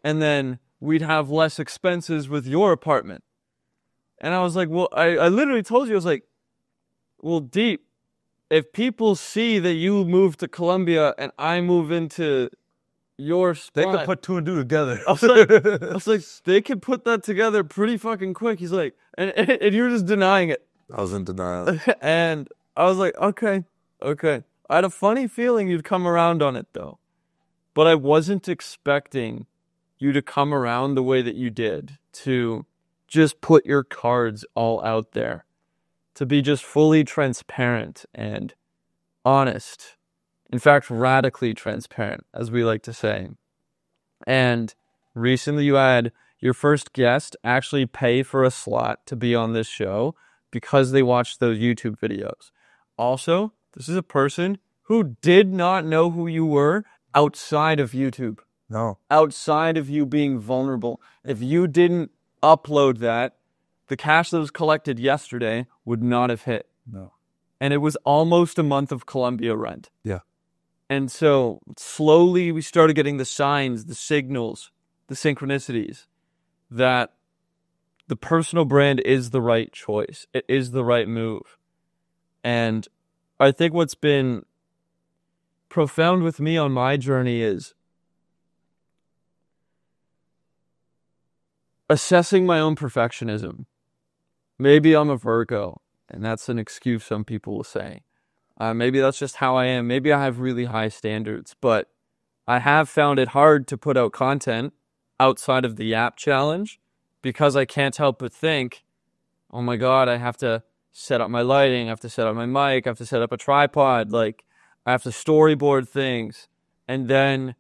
And then we'd have less expenses with your apartment. And I was like, well, I literally told you, I was like, well, Deep, if people see that you move to Colombia and I move into your spot. They could put 2 and 2 together. I was like, they could put that together pretty fucking quick. He's like, and you're just denying it. I was in denial. And I was like, okay. I had a funny feeling you'd come around on it though. But I wasn't expecting you to come around the way that you did, to just put your cards all out there, to be just fully transparent and honest. In fact, radically transparent, as we like to say. And recently you had your first guest actually pay for a slot to be on this show because they watched those YouTube videos. Also, this is a person who did not know who you were outside of YouTube. No. Outside of you being vulnerable. If you didn't upload that, the cash that was collected yesterday would not have hit. No. And it was almost a month of Colombia rent. Yeah. And so slowly we started getting the signs, the signals, the synchronicities that the personal brand is the right choice. It is the right move. And I think what's been profound with me on my journey is assessing my own perfectionism. Maybe I'm a Virgo, and that's an excuse some people will say. Maybe that's just how I am. Maybe I have really high standards, but I have found it hard to put out content outside of the app challenge because I can't help but think, oh my God, I have to set up my lighting, I have to set up my mic, I have to set up a tripod, like I have to storyboard things. And then,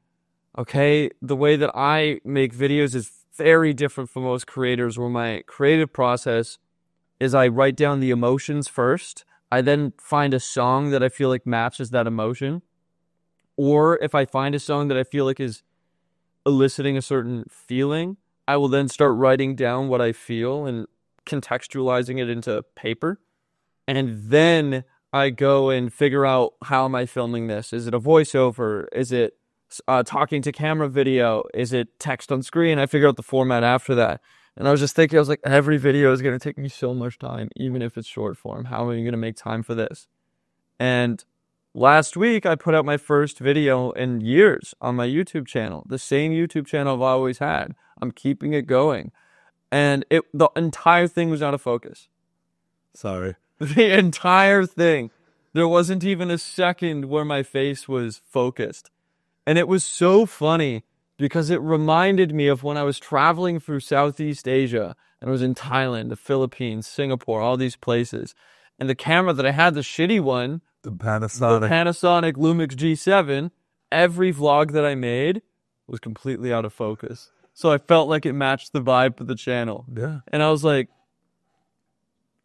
okay, the way that I make videos is very different from most creators, where my creative process is I write down the emotions first. I then find a song that I feel like matches that emotion. Or if I find a song that I feel like is eliciting a certain feeling, I will then start writing down what I feel and contextualizing it into paper. And then I go and figure out, how am I filming this? Is it a voiceover? Is it talking to camera video? Is it text on screen? I figure out the format after that. And I was just thinking, I was like, every video is going to take me so much time, even if it's short form. How am I going to make time for this? And last week, I put out my first video in years on my YouTube channel, the same YouTube channel I've always had. I'm keeping it going. And the entire thing was out of focus. Sorry. The entire thing. There wasn't even a second where my face was focused. And it was so funny because it reminded me of when I was traveling through Southeast Asia and I was in Thailand, the Philippines, Singapore, all these places. And the camera that I had, the shitty one, The Panasonic Lumix G7, every vlog that I made was completely out of focus. So I felt like it matched the vibe of the channel. Yeah. And I was like,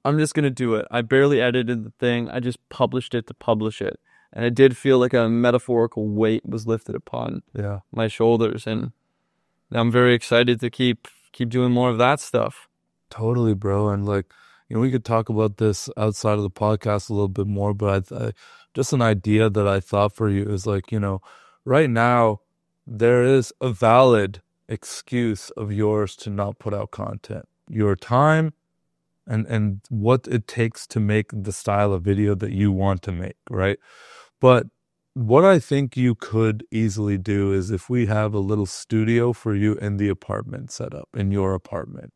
I'm just going to do it. I barely edited the thing. I just published it to publish it. And it did feel like a metaphorical weight was lifted upon my shoulders. And I'm very excited to keep doing more of that stuff. Totally, bro. And like, we could talk about this outside of the podcast a little bit more, but just an idea that I thought for you is like, right now there is a valid excuse of yours to not put out content. Your time and what it takes to make the style of video that you want to make, right? But what I think you could easily do is, if we have a little studio for you in the apartment set up, in your apartment,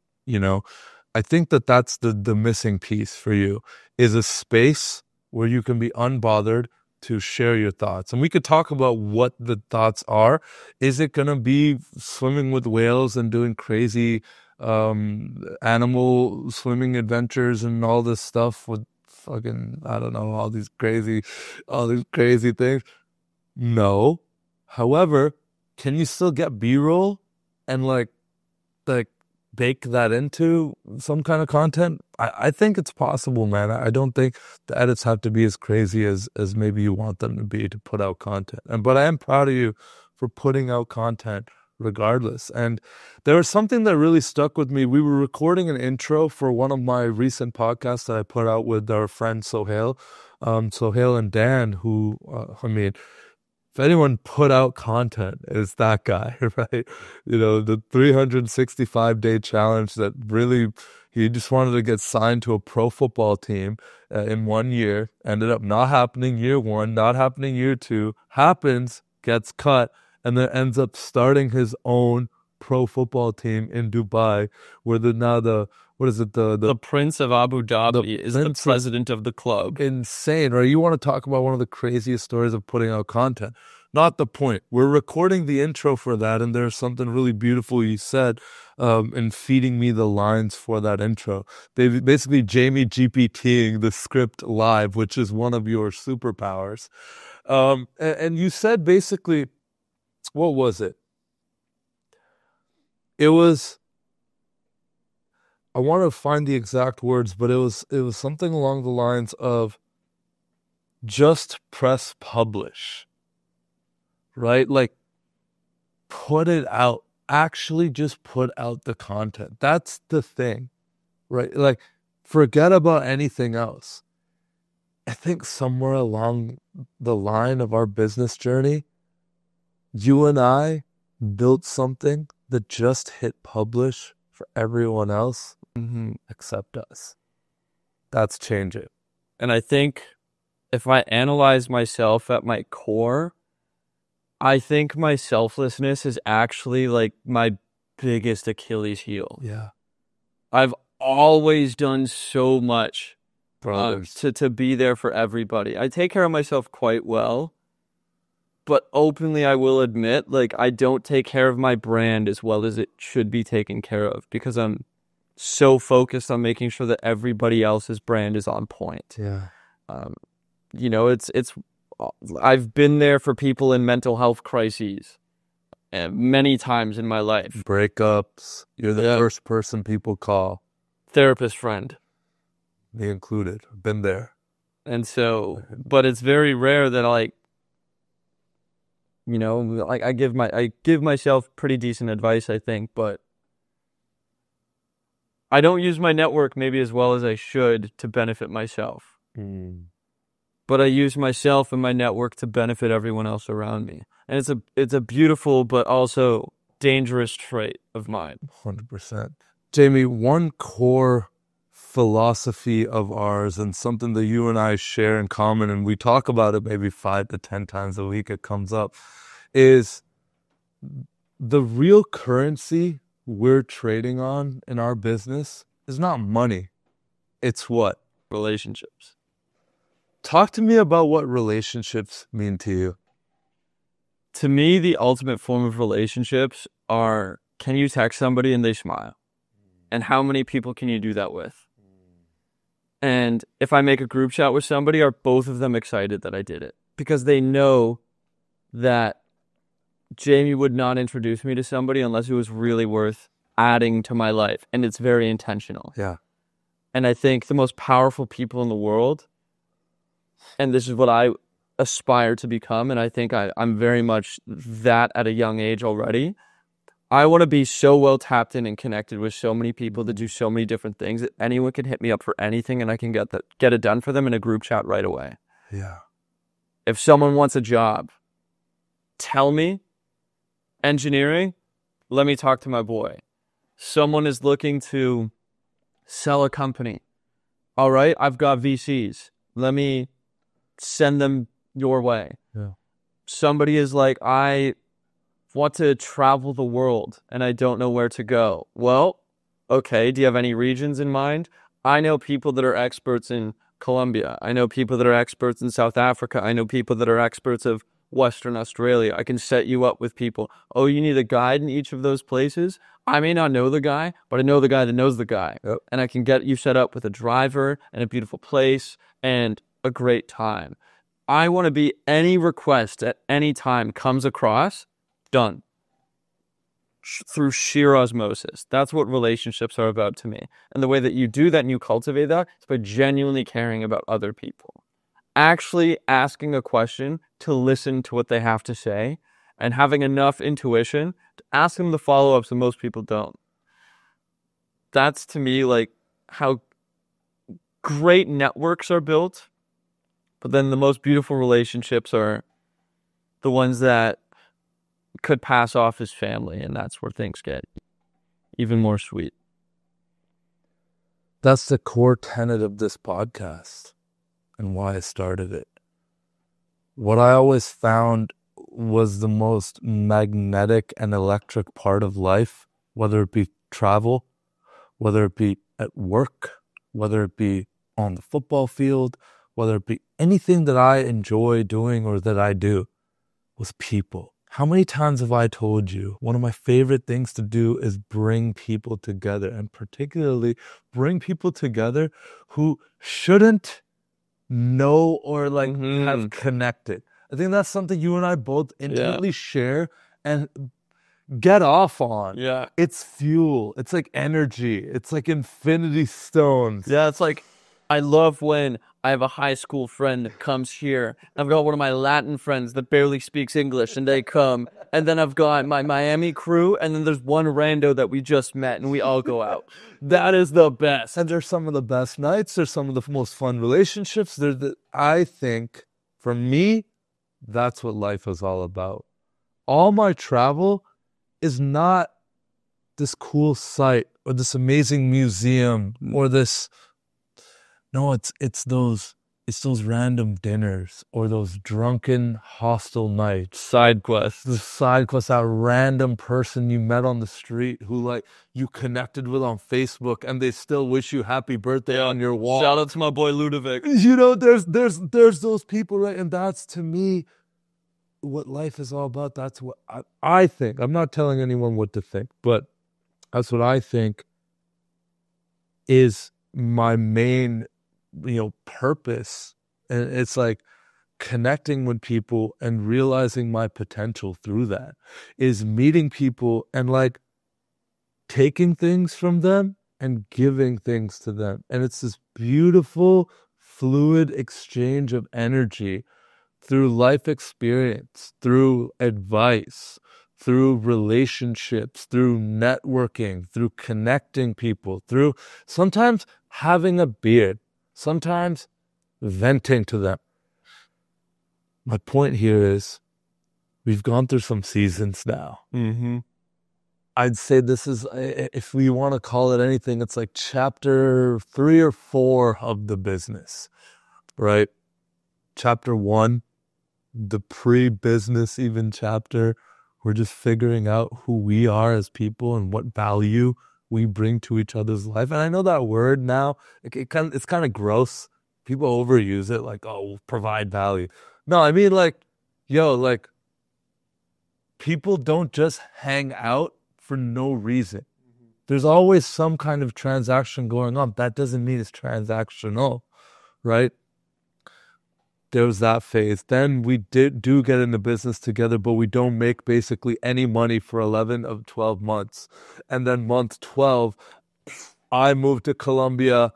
I think that's the missing piece for you, is a space where you can be unbothered to share your thoughts. And we could talk about what the thoughts are. Is it going to be swimming with whales and doing crazy animal swimming adventures and all this stuff with fucking, I don't know, all these crazy things? No. However, can you still get B-roll and like bake that into some kind of content? I think it's possible, man. I don't think the edits have to be as crazy as maybe you want them to be to put out content. But I am proud of you for putting out content regardless. And there was something that really stuck with me. We were recording an intro for one of my recent podcasts that I put out with our friend Sohail and Dan, who, if anyone put out content, it's that guy, right? The 365-day challenge that really, he just wanted to get signed to a pro football team in 1 year. Ended up not happening year one, not happening year two, happens, gets cut, and then ends up starting his own pro football team in Dubai, where The Prince of Abu Dhabi is the president of the club. Insane, right? You want to talk about one of the craziest stories of putting out content. Not the point. We're recording the intro for that, and there's something really beautiful you said in feeding me the lines for that intro. They basically Jamey GPTing the script live, which is one of your superpowers. And you said basically, what was it? It was, I want to find the exact words, but it was something along the lines of just press publish, right? Like, put it out. Actually just put out the content. That's the thing, right? Like, forget about anything else. I think somewhere along the line of our business journey, you and I built something that just hit publish for everyone else except us. That's changing. And I think if I analyze myself at my core, I think my selflessness is actually like my biggest Achilles heel. Yeah. I've always done so much Brothers. to be there for everybody. I take care of myself quite well, but openly I will admit, like, I don't take care of my brand as well as it should be taken care of because I'm so focused on making sure that everybody else's brand is on point. Yeah. You know, it's I've been there for people in mental health crises many times in my life. Breakups. You're the first person people call. Therapist friend. Me included. Been there. And so, but it's very rare that like, you know, like I give myself pretty decent advice, I think, but I don't use my network maybe as well as I should to benefit myself. But I use myself and my network to benefit everyone else around me. And it's a beautiful but also dangerous trait of mine. 100%. Jamey, one core philosophy of ours and something that you and I share in common, and we talk about it maybe 5 to 10 times a week, it comes up, is the real currency we're trading on in our business is not money. It's what? Relationships. Talk to me about what relationships mean to you. To me, the ultimate form of relationships are, can you text somebody and they smile? And how many people can you do that with? And if I make a group chat with somebody, are both of them excited that I did it? Because they know that Jamey would not introduce me to somebody unless it was really worth adding to my life. And it's very intentional. Yeah. And I think the most powerful people in the world, and this is what I aspire to become, and I think I'm very much that at a young age already. I want to be so well tapped in and connected with so many people that do so many different things that anyone can hit me up for anything and I can get it done for them in a group chat right away. Yeah. If someone wants a job, tell me. Engineering, let me talk to my boy. Someone is looking to sell a company. All right, I've got VCs. Let me send them your way. Yeah. Somebody is like, I want to travel the world and I don't know where to go. Well, okay, do you have any regions in mind? I know people that are experts in Colombia. I know people that are experts in South Africa. I know people that are experts of Western Australia. I can set you up with people. Oh, you need a guide in each of those places? I may not know the guy, but I know the guy that knows the guy. Yep. And I can get you set up with a driver and a beautiful place and a great time. I want to be any request at any time comes across, done. Through sheer osmosis. That's what relationships are about to me. And the way that you do that and you cultivate that is by genuinely caring about other people. Actually asking a question to listen to what they have to say and having enough intuition to ask them the follow-ups that most people don't. That's to me like how great networks are built, but then the most beautiful relationships are the ones that could pass off as family, and that's where things get even more sweet. That's the core tenet of this podcast and why I started it. What I always found was the most magnetic and electric part of life, whether it be travel, whether it be at work, whether it be on the football field, whether it be anything that I enjoy doing or that I do, was people. How many times have I told you one of my favorite things to do is bring people together, and particularly bring people together who shouldn't know or like have connected. I think that's something you and I both intimately share and get off on. Yeah. It's fuel. It's like energy. It's like infinity stones. Yeah, it's like, I love when I have a high school friend that comes here. I've got one of my Latin friends that barely speaks English, and they come. And then I've got my Miami crew, and then there's one rando that we just met, and we all go out. That is the best. And they're some of the best nights. They're some of the most fun relationships. I think, for me, that's what life is all about. All my travel is not this cool site or this amazing museum or this. No, it's those random dinners or those drunken hostel nights. Side quests. The side quests, that random person you met on the street who like you connected with on Facebook and they still wish you happy birthday on your wall. Shout out to my boy Ludovic. You know, there's those people, right? And that's, to me, what life is all about. That's what I think. I'm not telling anyone what to think, but that's what I think is my main, purpose. And it's like connecting with people and realizing my potential through that is meeting people and like taking things from them and giving things to them. And it's this beautiful, fluid exchange of energy through life experience, through advice, through relationships, through networking, through connecting people, through sometimes having a beard, sometimes venting to them. My point here is we've gone through some seasons now. I'd say this is, if we want to call it anything, it's like chapter 3 or 4 of the business, right? Chapter 1, the pre-business even chapter, we're just figuring out who we are as people and what value we bring to each other's life. And I know that word now, it's kind of gross. People overuse it, like, oh, we'll provide value. No, I mean, like, people don't just hang out for no reason. There's always some kind of transaction going on. That doesn't mean it's transactional, right? There was that phase. Then we do get into business together, but we don't make basically any money for 11 of 12 months. And then month 12, I moved to Colombia.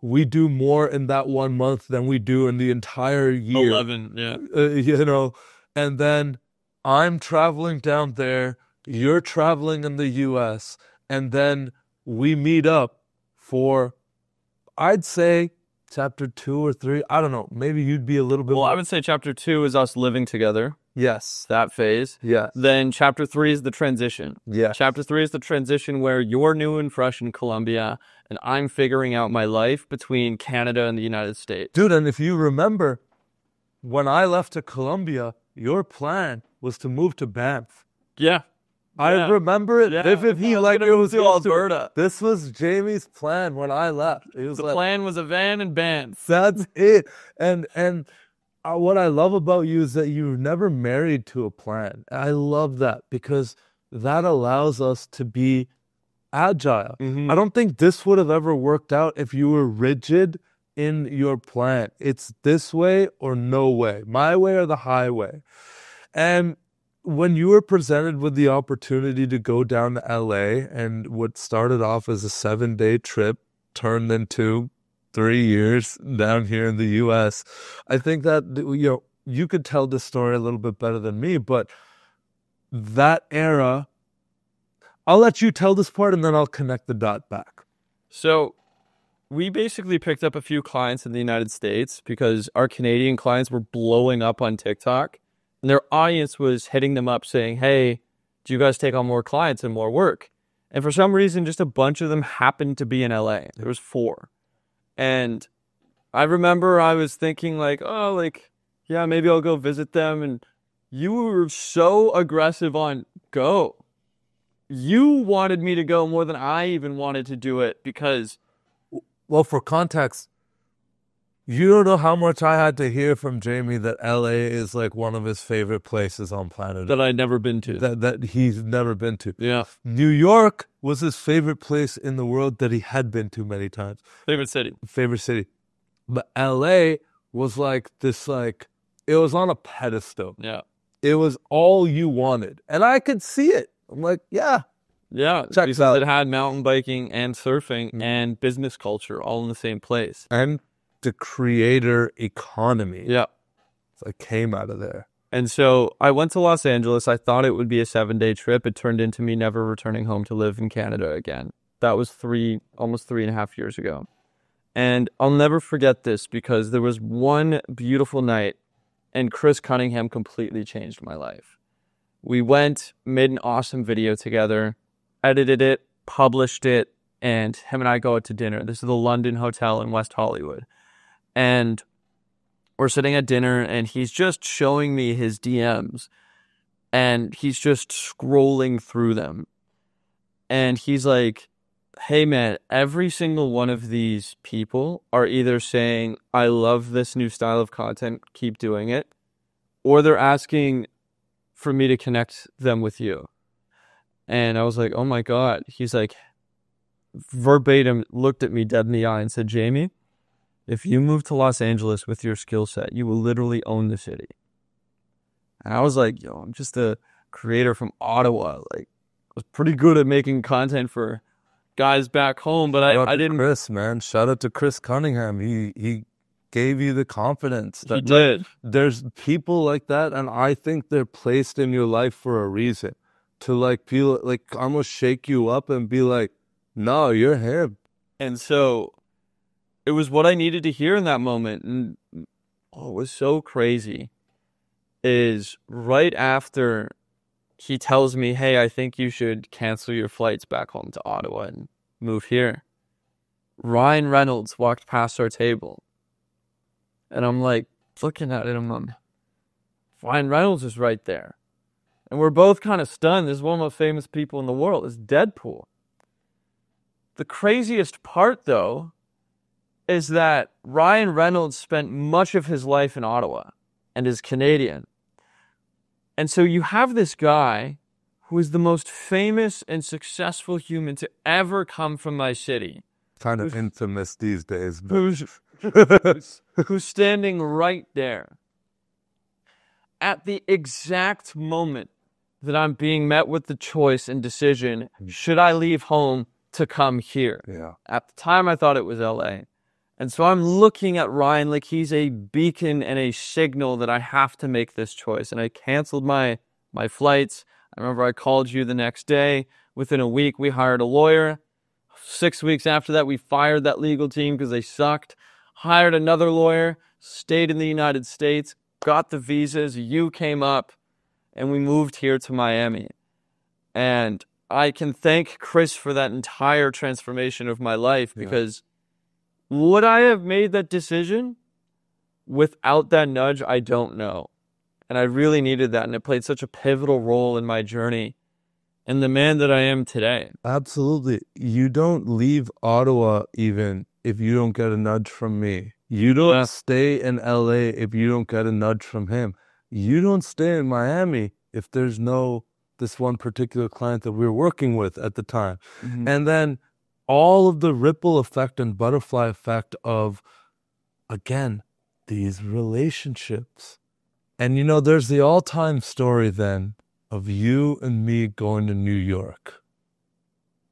We do more in that 1 month than we do in the entire year. 11, yeah. And then I'm traveling down there. You're traveling in the US. And then we meet up for, I'd say, chapter 2 or 3. I don't know. Maybe you'd be a little bit Well, more. I would say chapter 2 is us living together. Yes. That phase. Yes. Then chapter 3 is the transition. Yeah. Chapter 3 is the transition where you're new and fresh in Colombia, and I'm figuring out my life between Canada and the United States. Dude, and if you remember, when I left to Colombia, your plan was to move to Banff. Yeah. I remember it vividly, like it was Alberta. This was Jamey's plan when I left. It was The plan was a van and bands. That's it. And what I love about you is that you're never married to a plan. I love that because that allows us to be agile. I don't think this would have ever worked out if you were rigid in your plan. It's this way or no way, my way or the highway. And when you were presented with the opportunity to go down to LA and what started off as a 7-day trip turned into 3 years down here in the US, I think that, you could tell this story a little bit better than me, but that era, I'll let you tell this part and then I'll connect the dot back. So we basically picked up a few clients in the United States because our Canadian clients were blowing up on TikTok. And their audience was hitting them up saying, hey, do you guys take on more clients and more work? And for some reason, just a bunch of them happened to be in LA. There was 4. And I remember I was thinking maybe I'll go visit them. And, You were so aggressive on go. You wanted me to go more than I even wanted to do it because... Well, for context, you don't know how much I had to hear from Jamey that LA is like one of his favorite places on planet that I'd never been to. That he's never been to. Yeah. New York was his favorite place in the world that he had been to many times. Favorite city. Favorite city. But LA was like this, like, it was on a pedestal. Yeah. It was all you wanted. And I could see it. I'm like, yeah. Yeah, because it had mountain biking and surfing and business culture all in the same place. And the creator economy. Yeah. So I came out of there. And so I went to Los Angeles. I thought it would be a 7-day trip. It turned into me never returning home to live in Canada again. That was almost 3.5 years ago. And I'll never forget this because there was one beautiful night and Chris Cunningham completely changed my life. We went, made an awesome video together, edited it, published it, and him and I go out to dinner. This is the London Hotel in West Hollywood. And we're sitting at dinner, and he's just showing me his DMs. And he's just scrolling through them. And he's like, hey, man, every single one of these people are either saying, I love this new style of content, keep doing it, or they're asking for me to connect them with you. And I was like, oh my God. He's like, verbatim looked at me dead in the eye and said, Jamey, if you move to Los Angeles with your skill set, you will literally own the city. And I was like, yo, I'm just a creator from Ottawa. Like, I was pretty good at making content for guys back home, but I didn't. Chris, man, shout out to Chris Cunningham. He gave you the confidence. He did. Like, there's people like that, and I think they're placed in your life for a reason. To like feel like almost shake you up and be like, no, you're him. And so it was what I needed to hear in that moment. And what was so crazy is right after he tells me, hey, I think you should cancel your flights back home to Ottawa and move here. Ryan Reynolds walked past our table. And I'm like, looking at it, I'm Ryan Reynolds is right there. And we're both kind of stunned. This is one of the most famous people in the world. It's Deadpool. The craziest part, though, is that Ryan Reynolds spent much of his life in Ottawa and is Canadian. And so you have this guy who is the most famous and successful human to ever come from my city. Kind of infamous these days. Who's standing right there at the exact moment that I'm being met with the choice and decision, should I leave home to come here? Yeah. At the time, I thought it was LA. And so I'm looking at Ryan like he's a beacon and a signal that I have to make this choice. And I canceled my flights. I remember I called you the next day. Within a week, we hired a lawyer. 6 weeks after that, we fired that legal team because they sucked. Hired another lawyer, stayed in the United States, got the visas. You came up, and we moved here to Miami. And I can thank Chris for that entire transformation of my life because would I have made that decision without that nudge? I don't know. And I really needed that. And it played such a pivotal role in my journey and the man that I am today. Absolutely. You don't leave Ottawa even if you don't get a nudge from me. You don't stay in LA if you don't get a nudge from him. You don't stay in Miami if there's no this one particular client that we were working with at the time. Mm-hmm. And then all of the ripple effect and butterfly effect of, again, these relationships. And, you know, there's the all-time story then of you and me going to New York.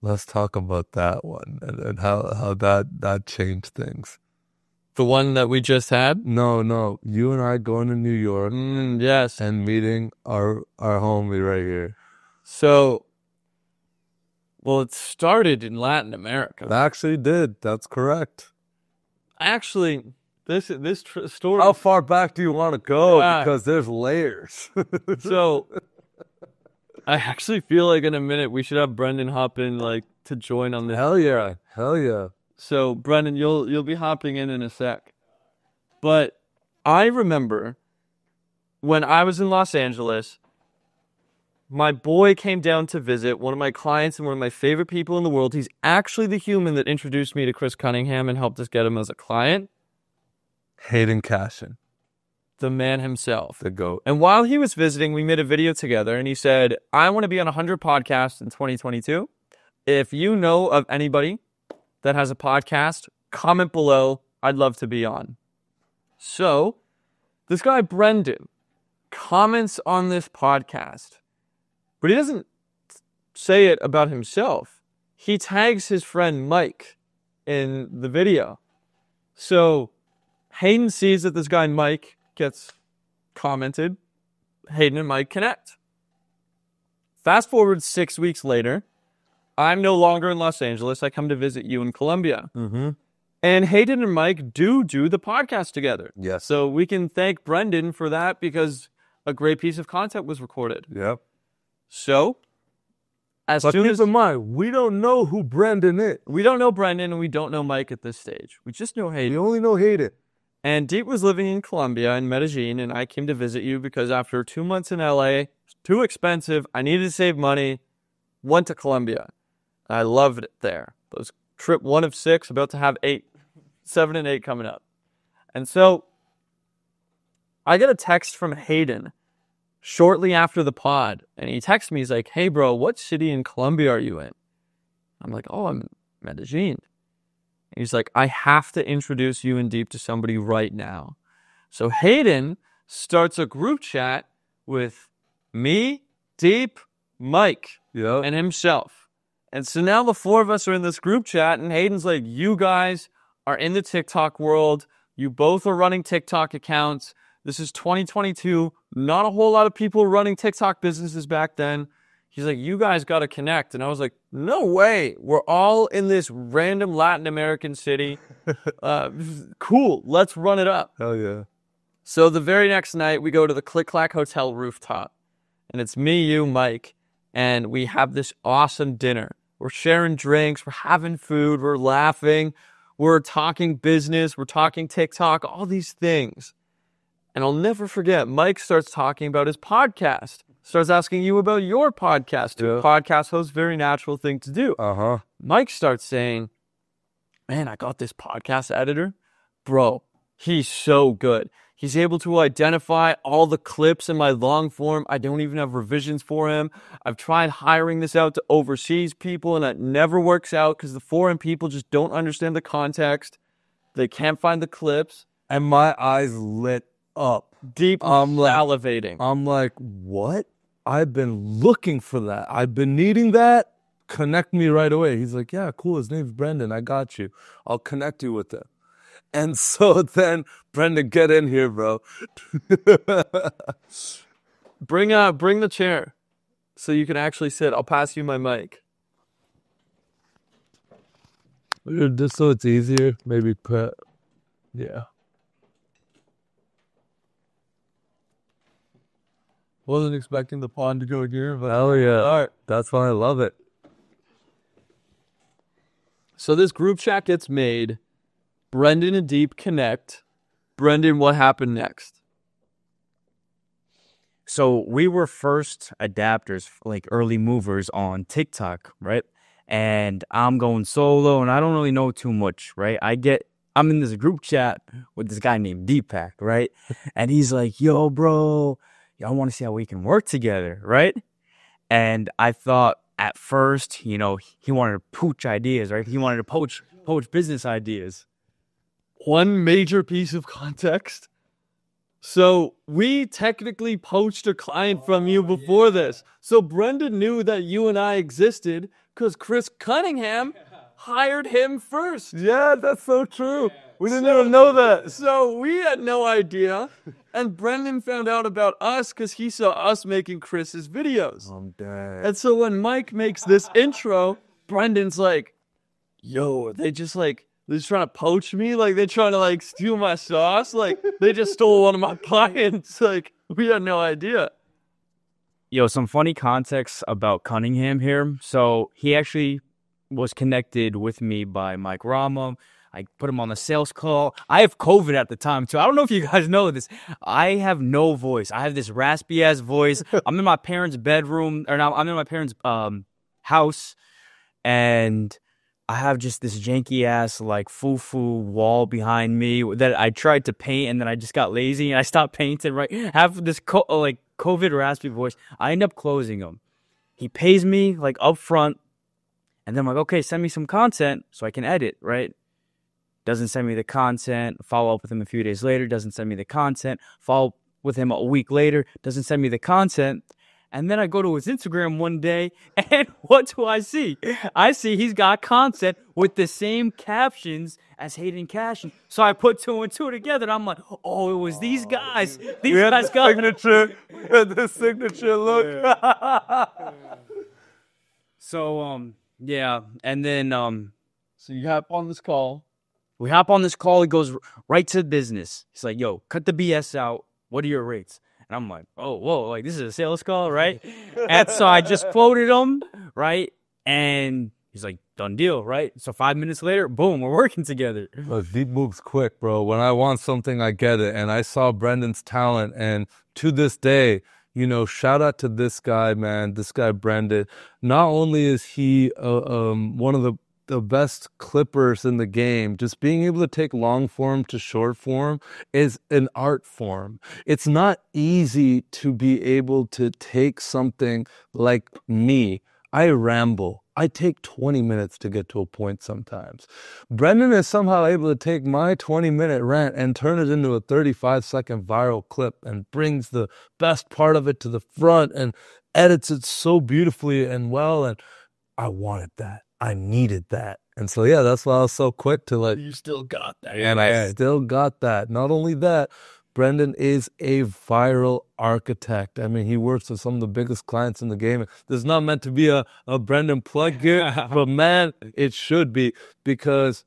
Let's talk about that one and how that changed things. The one that we just had? No. You and I going to New York. Yes. And meeting our homie right here. So, well, it started in Latin America. It actually did. That's correct. Actually, this story... How far back do you want to go? Because there's layers. So, I actually feel like in a minute we should have Brendan hop in to join on this. Hell yeah. So, Brendan, you'll be hopping in a sec. But I remember when I was in Los Angeles, my boy came down to visit, one of my clients and one of my favorite people in the world. He's actually the human that introduced me to Chris Cunningham and helped us get him as a client. Hayden Cashin. The man himself. The GOAT. And while he was visiting, we made a video together, and he said, I want to be on 100 podcasts in 2022. If you know of anybody that has a podcast, comment below. I'd love to be on. So, this guy, Brendan, comments on this podcast, but he doesn't say it about himself. He tags his friend Mike in the video. So, Hayden sees that this guy Mike gets commented. Hayden and Mike connect. Fast forward 6 weeks later, I'm no longer in Los Angeles. I come to visit you in Colombia. Mm-hmm. And Hayden and Mike do the podcast together. Yes. So we can thank Brendan for that because a great piece of content was recorded. Yep. So, But keep in mind, we don't know who Brendan is. We don't know Brendan and we don't know Mike at this stage. We just know Hayden. We only know Hayden. And Deep was living in Colombia, in Medellin, and I came to visit you because after 2 months in LA, too expensive, I needed to save money, went to Colombia. I loved it there. It was trip 1 of 6, about to have 7 and 8 coming up. And so I get a text from Hayden shortly after the pod, and he texts me, he's like, hey bro, what city in Colombia are you in? I'm like, oh, I'm in Medellin. And he's like, I have to introduce you and Deep to somebody right now. So Hayden starts a group chat with me, Deep, Mike, and himself. And so now the 4 of us are in this group chat, and Hayden's like, you guys are in the TikTok world. You both are running TikTok accounts. This is 2022. Not a whole lot of people running TikTok businesses back then. He's like, you guys got to connect. And I was like, no way. We're all in this random Latin American city. Cool. Let's run it up. Hell yeah. So the very next night, we go to the Click Clack Hotel rooftop. And it's me, you, Mike. And we have this awesome dinner. We're sharing drinks. We're having food. We're laughing. We're talking business. We're talking TikTok. All these things. And I'll never forget, Mike starts talking about his podcast. Starts asking you about your podcast. Yeah. Podcast host, very natural thing to do. Uh-huh. Mike starts saying, man, I got this podcast editor. Bro, he's so good. He's able to identify all the clips in my long form. I don't even have revisions for him. I've tried hiring this out to overseas people, and it never works out because the foreign people just don't understand the context. They can't find the clips. And my eyes lit up. Deep salivating. I'm like, what? I've been looking for that. I've been needing that. Connect me right away. He's like, yeah, cool. His name's Brendan. I got you. I'll connect you with him. And so then, Brendan, get in here, bro. Bring the chair so you can actually sit. I'll pass you my mic. Just so it's easier, maybe put, yeah. Wasn't expecting the pond to go here, but hell yeah. All right. That's why I love it. So this group chat gets made. Brendan and Deep connect. Brendan, what happened next? So we were first adapters, like early movers on TikTok, right? And I'm going solo and I don't really know too much, right? I'm in this group chat with this guy named Deepak, right? And he's like, yo, bro, I want to see how we can work together, right? And I thought at first, he wanted to pooch ideas, right? He wanted to poach business ideas. One major piece of context. So we technically poached a client from you before this. So Brendan knew that you and I existed because Chris Cunningham hired him first. Yeah, that's so true. We didn't even know that. So we had no idea. And Brendan found out about us because he saw us making Chris's videos. I'm dead. And so when Mike makes this intro, Brendan's like, yo, are they just trying to poach me? Like, they're trying to, steal my sauce? Like, they just stole one of my clients. Like, we had no idea. Yo, some funny context about Cunningham here. So he actually was connected with me by Mike Rama. I put him on the sales call. I have COVID at the time too. I don't know if you guys know this. I have no voice. I have this raspy ass voice. I'm in my parents' bedroom, or now I'm in my parents' house, and I have just this janky ass like foo-foo wall behind me that I tried to paint, and then I just got lazy and I stopped painting. Right, have this like COVID raspy voice. I end up closing him. He pays me like up front, and then I'm like, okay, send me some content so I can edit. Right? Doesn't send me the content. Follow up with him a few days later. Doesn't send me the content. Follow up with him a week later. Doesn't send me the content. And then I go to his Instagram one day, and what do I see? I see he's got content with the same captions as Hayden Cash. So I put 2 and 2 together, and I'm like, oh, it was these guys. These guys got signature. We had the signature look. So, yeah. And then So you hop on this call. we hop on this call. He goes right to business. He's like, yo, cut the BS out. What are your rates? And I'm like, oh, whoa, like this is a sales call, right? And so I just quoted him, right? And he's like, done deal, right? So 5 minutes later, boom, we're working together. Look, Deep moves quick, bro. When I want something, I get it. And I saw Brendan's talent. And to this day, you know, shout out to this guy, man. This guy, Brendan. Not only is he one of the best clippers in the game, just being able to take long form to short form is an art form. It's not easy to be able to take something like me. I ramble. I take 20 minutes to get to a point sometimes. Brendan is somehow able to take my 20-minute rant and turn it into a 35-second viral clip and brings the best part of it to the front and edits it so beautifully and well. And I wanted that. I needed that. And so, yeah, that's why I was so quick to like, You still got that. and I still got that. Not only that, Brendan is a viral architect. I mean, he works with some of the biggest clients in the game. This is not meant to be a Brendan plug here, but man, it should be, because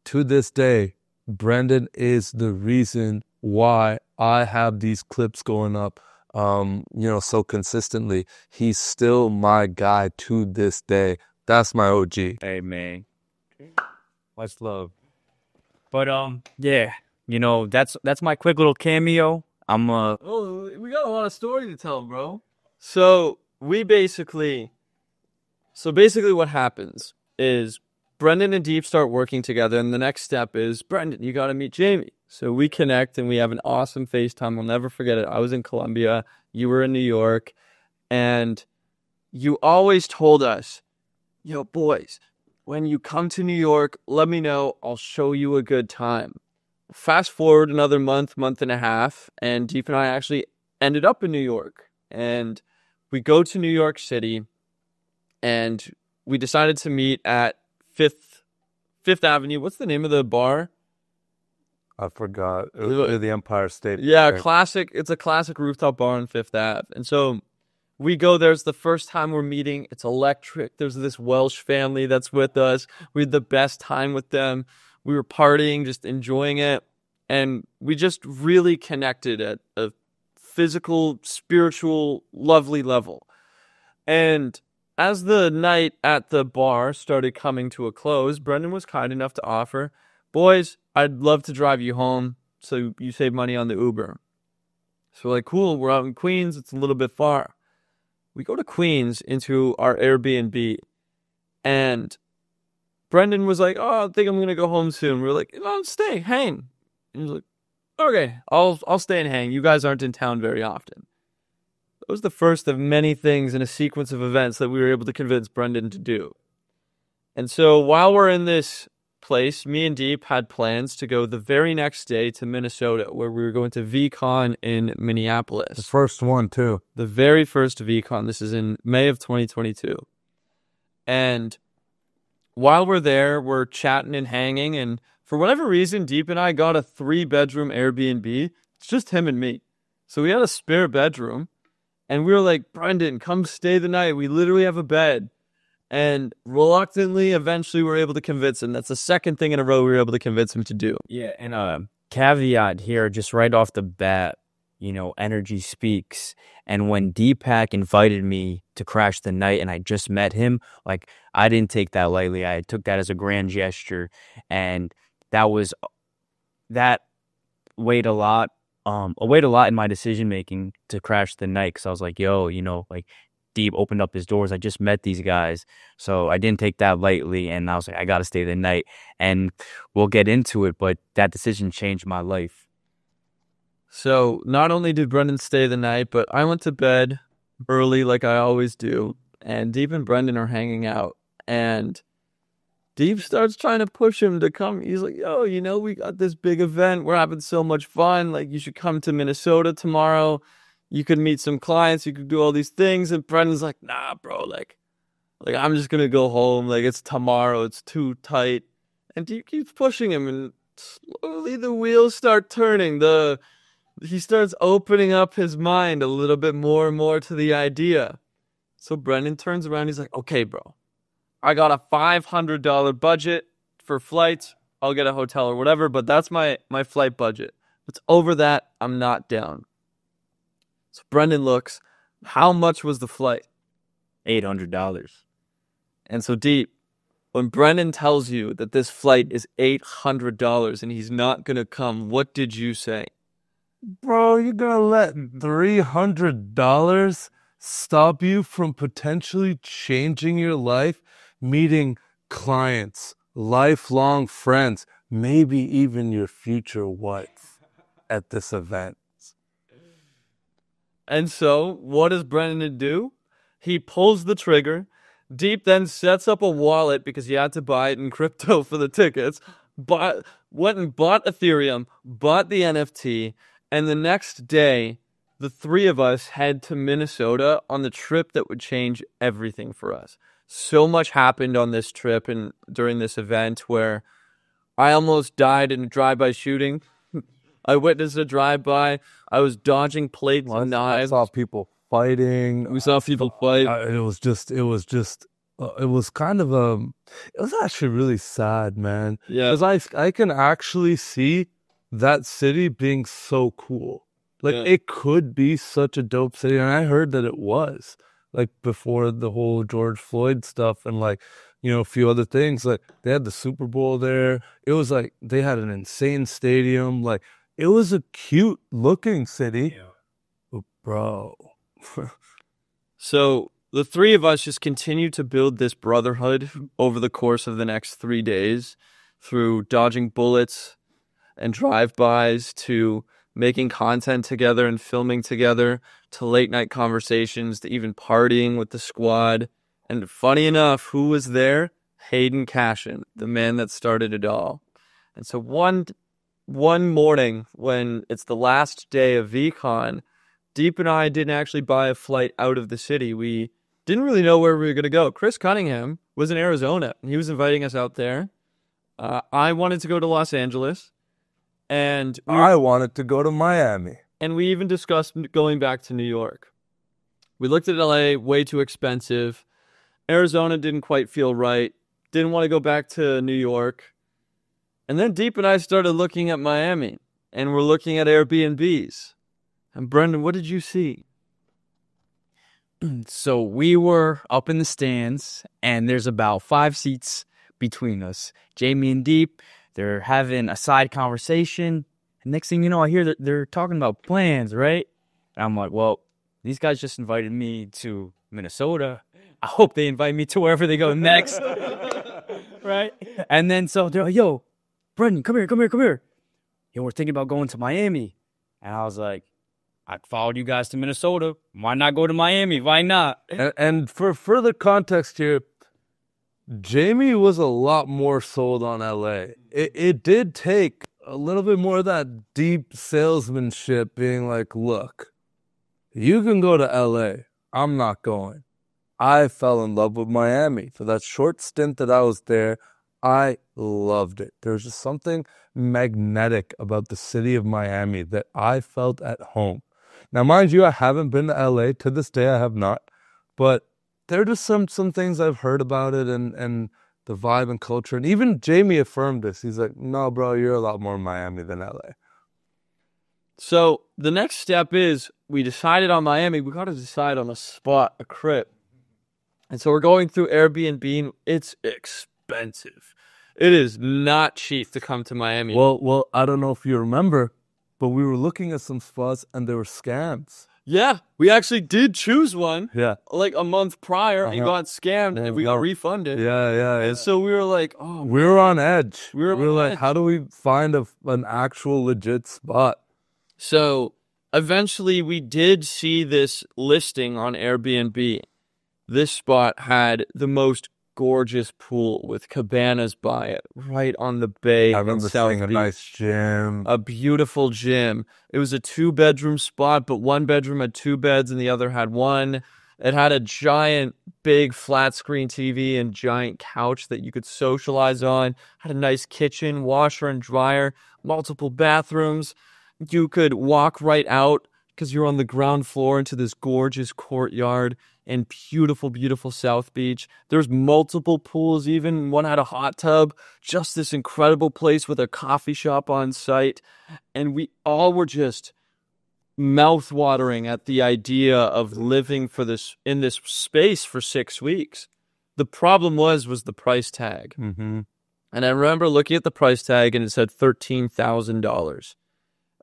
to this day, Brendan is the reason why I have these clips going up, so consistently. He's still my guy to this day. That's my OG. Hey, man. Much love. But, yeah, you know, that's my quick little cameo. Oh, we got a lot of story to tell, bro. So basically what happens is Brendan and Deep start working together, and the next step is, Brendan, you got to meet Jamey. So we connect, and we have an awesome FaceTime. I'll never forget it. I was in Colombia. You were in New York. And you always told us, yo, boys, when you come to New York, let me know. I'll show you a good time. Fast forward another month and a half, and Deep and I actually ended up in New York. And we go to New York City, and we decided to meet at Fifth Avenue. What's the name of the bar? I forgot. It was the Empire State. Yeah, classic. It's a classic rooftop bar on Fifth Ave. And so we go there. It's the first time we're meeting. It's electric. There's this Welsh family that's with us. We had the best time with them. We were partying, just enjoying it. And we just really connected at a physical, spiritual, lovely level. And as the night at the bar started coming to a close, Brendan was kind enough to offer, boys, I'd love to drive you home so you save money on the Uber. So we're like, cool, we're out in Queens. It's a little bit far. We go to Queens into our Airbnb, and Brendan was like, oh, I think I'm going to go home soon. We're like, no, stay, hang. And he's like, okay, I'll stay and hang. You guys aren't in town very often. That was the first of many things in a sequence of events that we were able to convince Brendan to do. And so while we're in this place, me and Deep had plans to go the very next day to Minnesota, where we were going to VCon in Minneapolis. The first one, too. The very first VCon. This is in May of 2022. And while we're there, we're chatting and hanging, and for whatever reason, Deep and I got a 3-bedroom Airbnb. It's just him and me. So we had a spare bedroom, and we were like, Brendan, come stay the night. We literally have a bed. And reluctantly, eventually, we were able to convince him. That's the second thing in a row we were able to convince him to do. Yeah, and caveat here, just right off the bat, energy speaks. And when Deepak invited me to crash the night and I just met him, like, I didn't take that lightly. I took that as a grand gesture. And that weighed a lot. Weighed a lot in my decision making to crash the night, because I was like, yo, like, Deep opened up his doors. I just met these guys. So I didn't take that lightly. And I was like, I got to stay the night. And we'll get into it, but that decision changed my life. So not only did Brendan stay the night, but I went to bed early like I always do. And Deep and Brendan are hanging out. And Deep starts trying to push him to come. He's like, yo, we got this big event. We're having so much fun. Like, you should come to Minnesota tomorrow. You could meet some clients. You could do all these things. And Brendan's like, nah, bro. Like I'm just going to go home. Like, it's tomorrow. It's too tight. And Deep keeps pushing him. And slowly the wheels start turning. He starts opening up his mind a little bit more and more to the idea. So Brendan turns around. He's like, okay, bro. I got a $500 budget for flights. I'll get a hotel or whatever, but that's my flight budget. If it's over that, I'm not down. So Brendan looks, how much was the flight? $800. And so Deep, when Brendan tells you that this flight is $800 and he's not going to come, what did you say? Bro, you're gonna let $300 stop you from potentially changing your life, meeting clients, lifelong friends, maybe even your future wife at this event? And so, what does Brendan do? He pulls the trigger. Deep then sets up a wallet because he had to buy it in crypto for the tickets. Went and bought Ethereum, bought the NFT, and the next day, the three of us head to Minnesota on the trip that would change everything for us. So much happened on this trip and during this event where I almost died in a drive-by shooting. I witnessed a drive-by. I was dodging plates and knives. I saw people fighting. We saw people fight. It was actually really sad, man. Yeah. Because I can actually see that city being so cool. Like, Yeah. It could be such a dope city. And I heard that it was, like, before the whole George Floyd stuff and, like, a few other things. Like, they had the Super Bowl there. It was like they had an insane stadium. Like, it was a cute looking city. Yeah. But bro. So the three of us just continued to build this brotherhood over the course of the next 3 days through dodging bullets and drive-bys to making content together and filming together to late night conversations to even partying with the squad. And funny enough, who was there? Hayden Cashin, the man that started it all. And so one morning when it's the last day of VCon, Deep and I didn't actually buy a flight out of the city. We didn't really know where we were going to go. Chris Cunningham was in Arizona, and he was inviting us out there. I wanted to go to Los Angeles. And I wanted to go to Miami. And we even discussed going back to New York. We looked at LA, way too expensive. Arizona didn't quite feel right. Didn't want to go back to New York. And then Deep and I started looking at Miami. And we're looking at Airbnbs. And Brendan, what did you see? So we were up in the stands, and there's about 5 seats between us. Jamey and Deep, they're having a side conversation. And next thing you know, I hear that they're talking about plans, right? And I'm like, well, these guys just invited me to Minnesota. I hope they invite me to wherever they go next. Right? And then so they're like, yo, Brendan, come here. Yo, we're thinking about going to Miami. And I was like, I followed you guys to Minnesota. Why not go to Miami? Why not? And for further context here, Jamey was a lot more sold on LA. It did take a little bit more of that deep salesmanship being like, look, you can go to LA. I'm not going. I fell in love with Miami. For that short stint that I was there, I loved it. There was just something magnetic about the city of Miami that I felt at home. Now, mind you, I haven't been to LA. To this day, I have not. But there are just some things I've heard about it and the vibe and culture. And even Jamey affirmed this. He's like, no, bro, you're a lot more Miami than LA. So the next step is we decided on Miami. We got to decide on a spot, a crib. And so we're going through Airbnb. It's expensive. It is not cheap to come to Miami. Well, I don't know if you remember, but we were looking at some spots and there were scams. Yeah, we actually did choose one. Yeah. Like a month prior, and got scammed, and we got refunded. Yeah. And so we were like, oh. We were on edge. We were like, edge. how do we find an actual legit spot? So eventually we did see this listing on Airbnb. This spot had the most gorgeous pool with cabanas by it, right on the bay. I remember seeing a nice gym. A beautiful gym. It was a 2-bedroom spot, but one bedroom had 2 beds and the other had 1. It had a giant, big flat screen TV and giant couch that you could socialize on. Had a nice kitchen, washer and dryer, multiple bathrooms. You could walk right out because you're on the ground floor into this gorgeous courtyard and beautiful, beautiful South Beach. There's multiple pools even. One had a hot tub. Just this incredible place with a coffee shop on site. And we all were just mouth-watering at the idea of living in this space for 6 weeks. The problem was the price tag. Mm-hmm. And I remember looking at the price tag and it said $13,000.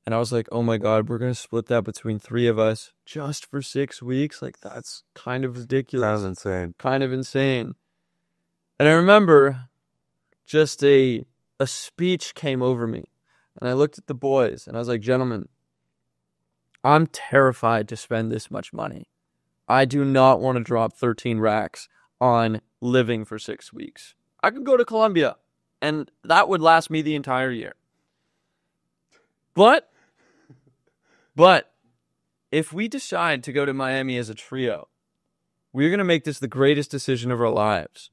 And I was like, oh my God, we're going to split that between 3 of us just for 6 weeks? Like, that's kind of ridiculous. That's insane. Kind of insane. And I remember just a speech came over me. And I looked at the boys and I was like, gentlemen, I'm terrified to spend this much money. I do not want to drop 13 racks on living for 6 weeks. I could go to Colombia and that would last me the entire year. But if we decide to go to Miami as a trio, we're going to make this the greatest decision of our lives.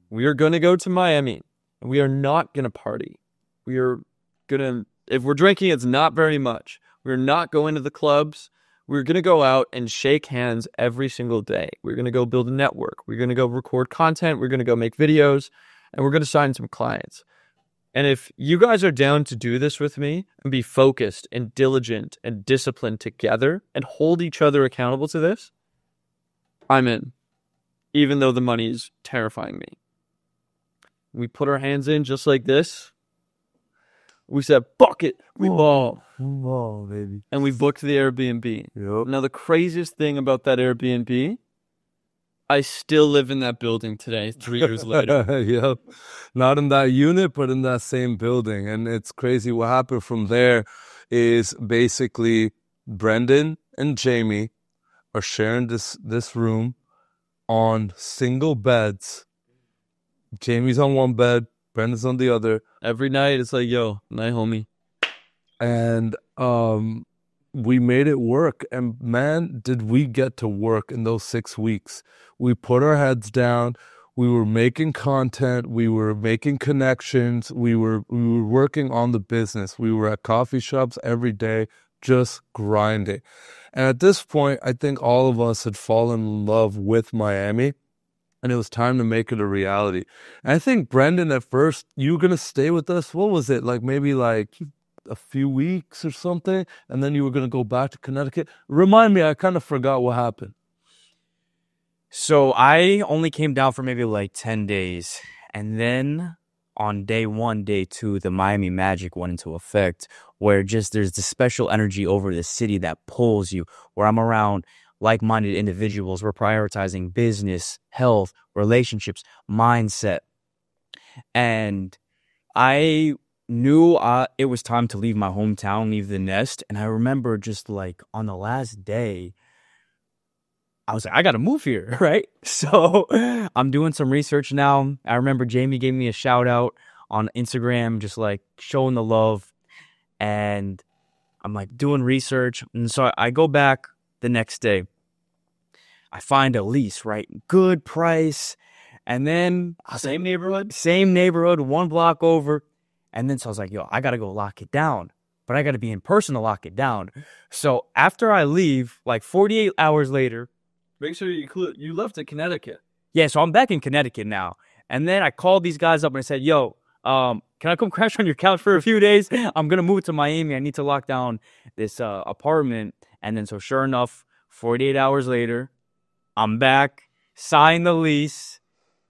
We are going to go to Miami, and we are not going to party. We are going to, if we're drinking, it's not very much. We're not going to the clubs. We're going to go out and shake hands every single day. We're going to go build a network. We're going to go record content. We're going to go make videos, and we're going to sign some clients. And if you guys are down to do this with me and be focused and diligent and disciplined together and hold each other accountable to this, I'm in, even though the money is terrifying me. We put our hands in just like this. We said, fuck it. We ball. Ball, baby. And we booked the Airbnb. Yep. Now, the craziest thing about that Airbnb, I still live in that building today, 3 years later. Yep. Not in that unit, but in that same building. And it's crazy. What happened from there is basically Brendan and Jamey are sharing this room on single beds. Jamie's on one bed, Brendan's on the other. Every night, it's like, yo, night, homie. And we made it work. And man, did we get to work in those 6 weeks. We put our heads down. We were making content. We were making connections. We were working on the business. We were at coffee shops every day, just grinding. And at this point, I think all of us had fallen in love with Miami. And it was time to make it a reality. And I think, Brendan, at first, you were going to stay with us. What was it? Maybe a few weeks or something. And then you were going to go back to Connecticut. Remind me, I kind of forgot what happened. So I only came down for maybe 10 days. And then on day 1, day 2, the Miami magic went into effect, where there's this special energy over the city that pulls you, where I'm around like-minded individuals. We're prioritizing business, health, relationships, mindset. And I knew it was time to leave my hometown, leave the nest. And I remember just on the last day, I was like, I got to move here, right? So I'm doing some research now. I remember Jamey gave me a shout out on Instagram, just showing the love. And I'm doing research. And so I go back the next day. I find a lease, right? Good price. And then Same neighborhood, 1 block over. And then so I was like, yo, I got to go lock it down. But I got to be in person to lock it down. So after I leave, 48 hours later. make sure you left in Connecticut. Yeah, so I'm back in Connecticut now. And then I called these guys up and I said, yo, can I come crash on your couch for a few days? I'm going to move to Miami. I need to lock down this apartment. And then so sure enough, 48 hours later, I'm back, sign the lease,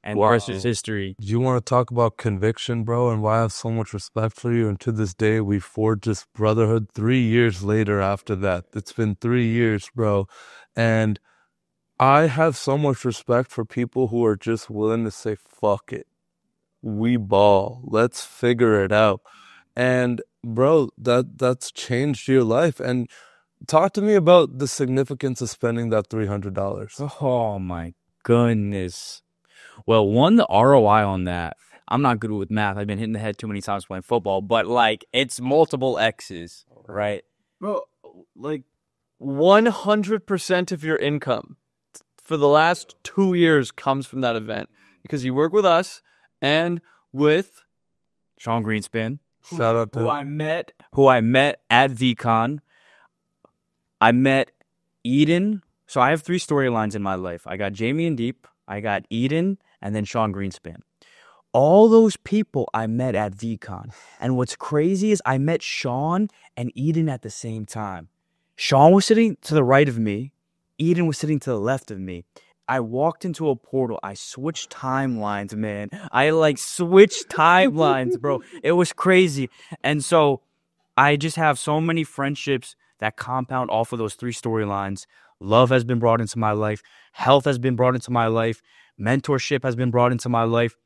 and the rest is history. You want to talk about conviction, bro, and why I have so much respect for you? And to this day, we forged this brotherhood 3 years later after that. It's been 3 years, bro. And I have so much respect for people who are just willing to say, fuck it. We ball. Let's figure it out. And, bro, that's changed your life. And talk to me about the significance of spending that $300. Oh, my goodness. Well, one, the ROI on that. I'm not good with math. I've been hitting the head too many times playing football. But, like, it's multiple X's, right? Bro, like 100% of your income for the last 2 years comes from that event because you work with us and with Sean Greenspan, Shout out to who I met at VCon. I met Eden. So I have 3 storylines in my life. I got Jamey and Deep, I got Eden, and then Sean Greenspan. All those people I met at VCon. And what's crazy is I met Sean and Eden at the same time. Sean was sitting to the right of me. Eden was sitting to the left of me. I walked into a portal. I switched timelines, man. I switched timelines, bro. It was crazy. And so I just have so many friendships that compound off of those 3 storylines. Love has been brought into my life. Health has been brought into my life. Mentorship has been brought into my life.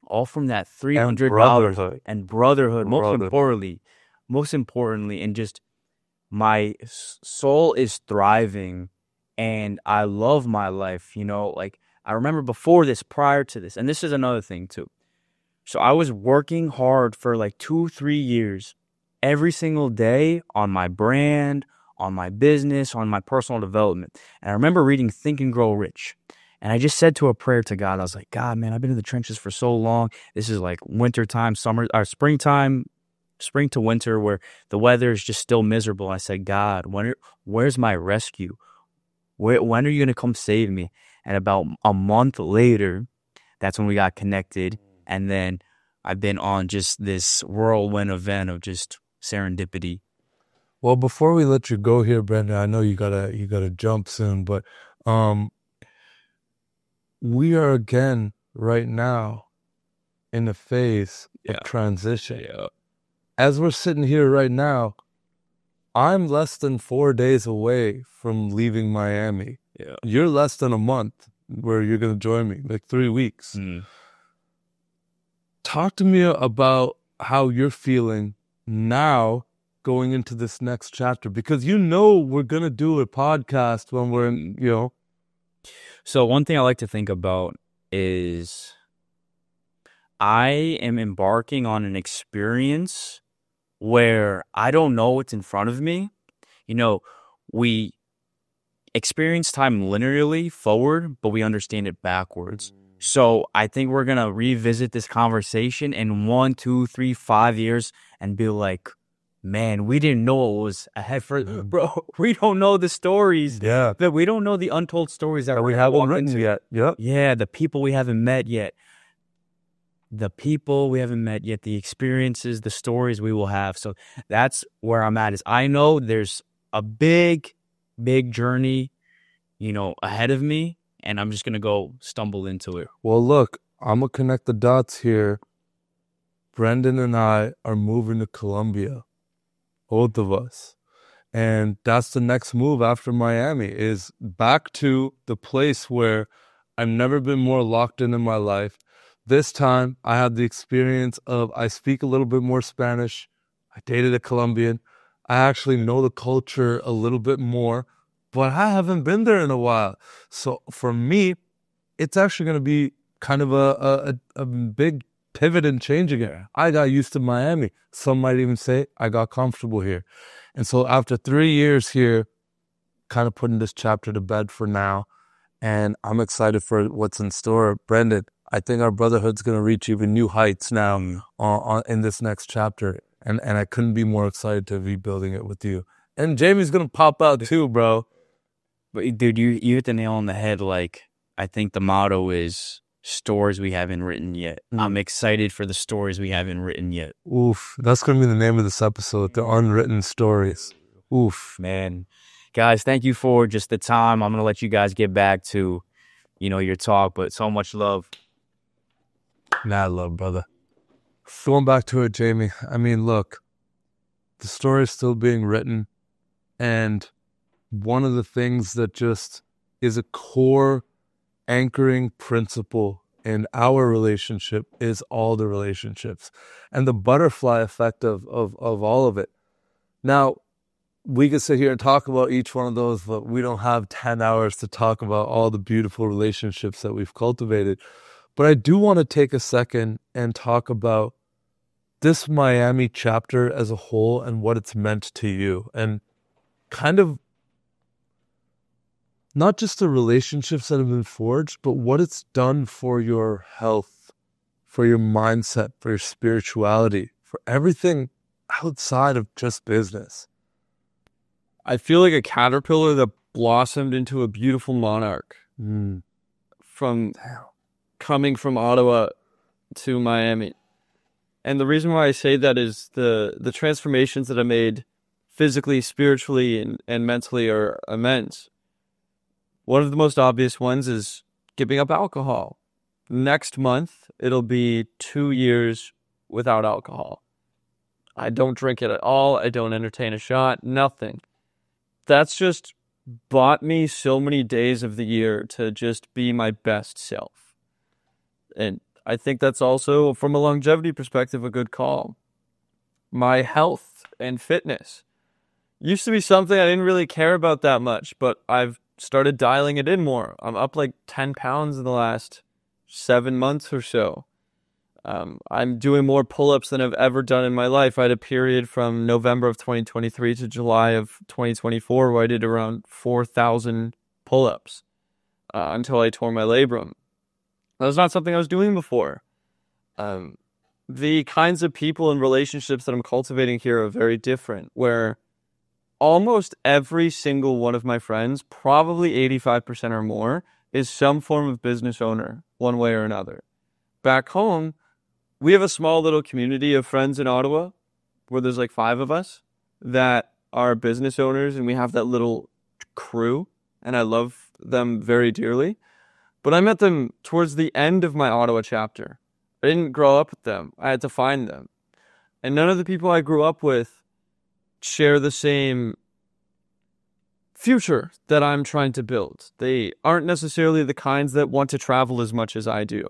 All from that $300 and brotherhood. Most importantly, and just my soul is thriving. And I love my life, like I remember before this, prior to this, and this is another thing too. So I was working hard for like 2-3 years, every single day on my brand, on my business, on my personal development. And I remember reading Think and Grow Rich. And I just said to a prayer to God, I was like, God, man, I've been in the trenches for so long. This is like wintertime, summer, or springtime, spring to winter where the weather is just still miserable. I said, God, where's my rescue? When are you going to come save me? And about a month later, that's when we got connected. And then I've been on just this whirlwind event of just serendipity. Well, before we let you go here, Brendan, I know you gotta jump soon, but we are again right now in a phase of transition. Yeah. As we're sitting here right now, I'm less than 4 days away from leaving Miami. Yeah. You're less than a month where you're going to join me, like 3 weeks. Talk to me about how you're feeling now going into this next chapter, because we're going to do a podcast when we're in, So one thing I like to think about is I am embarking on an experience where I don't know what's in front of me. We experience time linearly forward, but we understand it backwards. So I think we're going to revisit this conversation in 1, 2, 3, 5 years and be like, man, we didn't know what was ahead for, bro. We don't know the stories. Yeah. But we don't know the untold stories that we haven't written yet. Yep. Yeah, the people we haven't met yet. The experiences, the stories we will have. So that's where I'm at. Is I know there's a big journey, ahead of me, and I'm just going to go stumble into it. Well, look, I'm going to connect the dots here. Brendan and I are moving to Colombia, both of us. And that's the next move after Miami, is back to the place where I've never been more locked in my life. This time, I had the experience of I speak a little bit more Spanish. I dated a Colombian. I actually know the culture a little bit more, but I haven't been there in a while. So for me, it's actually going to be kind of a big pivot and change again. I got used to Miami. Some might even say I got comfortable here. And so after 3 years here, kind of putting this chapter to bed for now, and I'm excited for what's in store. Brendan, I think our brotherhood's going to reach even new heights now in this next chapter. And I couldn't be more excited to be building it with you. And Jamey's going to pop out too, bro. But dude, you hit the nail on the head. Like, I think the motto is stories we haven't written yet. I'm excited for the stories we haven't written yet. Oof, that's going to be the name of this episode, The Unwritten Stories. Oof. Man, guys, thank you for just the time. I'm going to let you guys get back to, your talk, but so much love. Mad love, brother. Going back to it, Jamey, I mean, look, the story is still being written, and one of the things that just is a core anchoring principle in our relationship is all the relationships and the butterfly effect of all of it. Now, we could sit here and talk about each one of those, but we don't have 10 hours to talk about all the beautiful relationships that we've cultivated. But I do want to take a second and talk about this Miami chapter as a whole and what it's meant to you, and kind of not just the relationships that have been forged, but what it's done for your health, for your mindset, for your spirituality, for everything outside of just business. I feel like a caterpillar that blossomed into a beautiful monarch from coming from Ottawa to Miami. And the reason why I say that is the transformations that I made physically, spiritually, and mentally are immense. One of the most obvious ones is giving up alcohol. Next month, it'll be 2 years without alcohol. I don't drink it at all. I don't entertain a shot, nothing. That's just bought me so many days of the year to just be my best self. And I think that's also, from a longevity perspective, a good call. My health and fitness used to be something I didn't really care about that much, but I've started dialing it in more. I'm up like 10 pounds in the last 7 months or so. I'm doing more pull-ups than I've ever done in my life. I had a period from November of 2023 to July of 2024 where I did around 4,000 pull-ups until I tore my labrum. That was not something I was doing before. The kinds of people and relationships that I'm cultivating here are very different, where almost every single one of my friends, probably 85% or more, is some form of business owner, one way or another. Back home, we have a small little community of friends in Ottawa where there's like 5 of us that are business owners, and we have that little crew, and I love them very dearly. But I met them towards the end of my Ottawa chapter. I didn't grow up with them. I had to find them. And none of the people I grew up with share the same future that I'm trying to build. They aren't necessarily the kinds that want to travel as much as I do.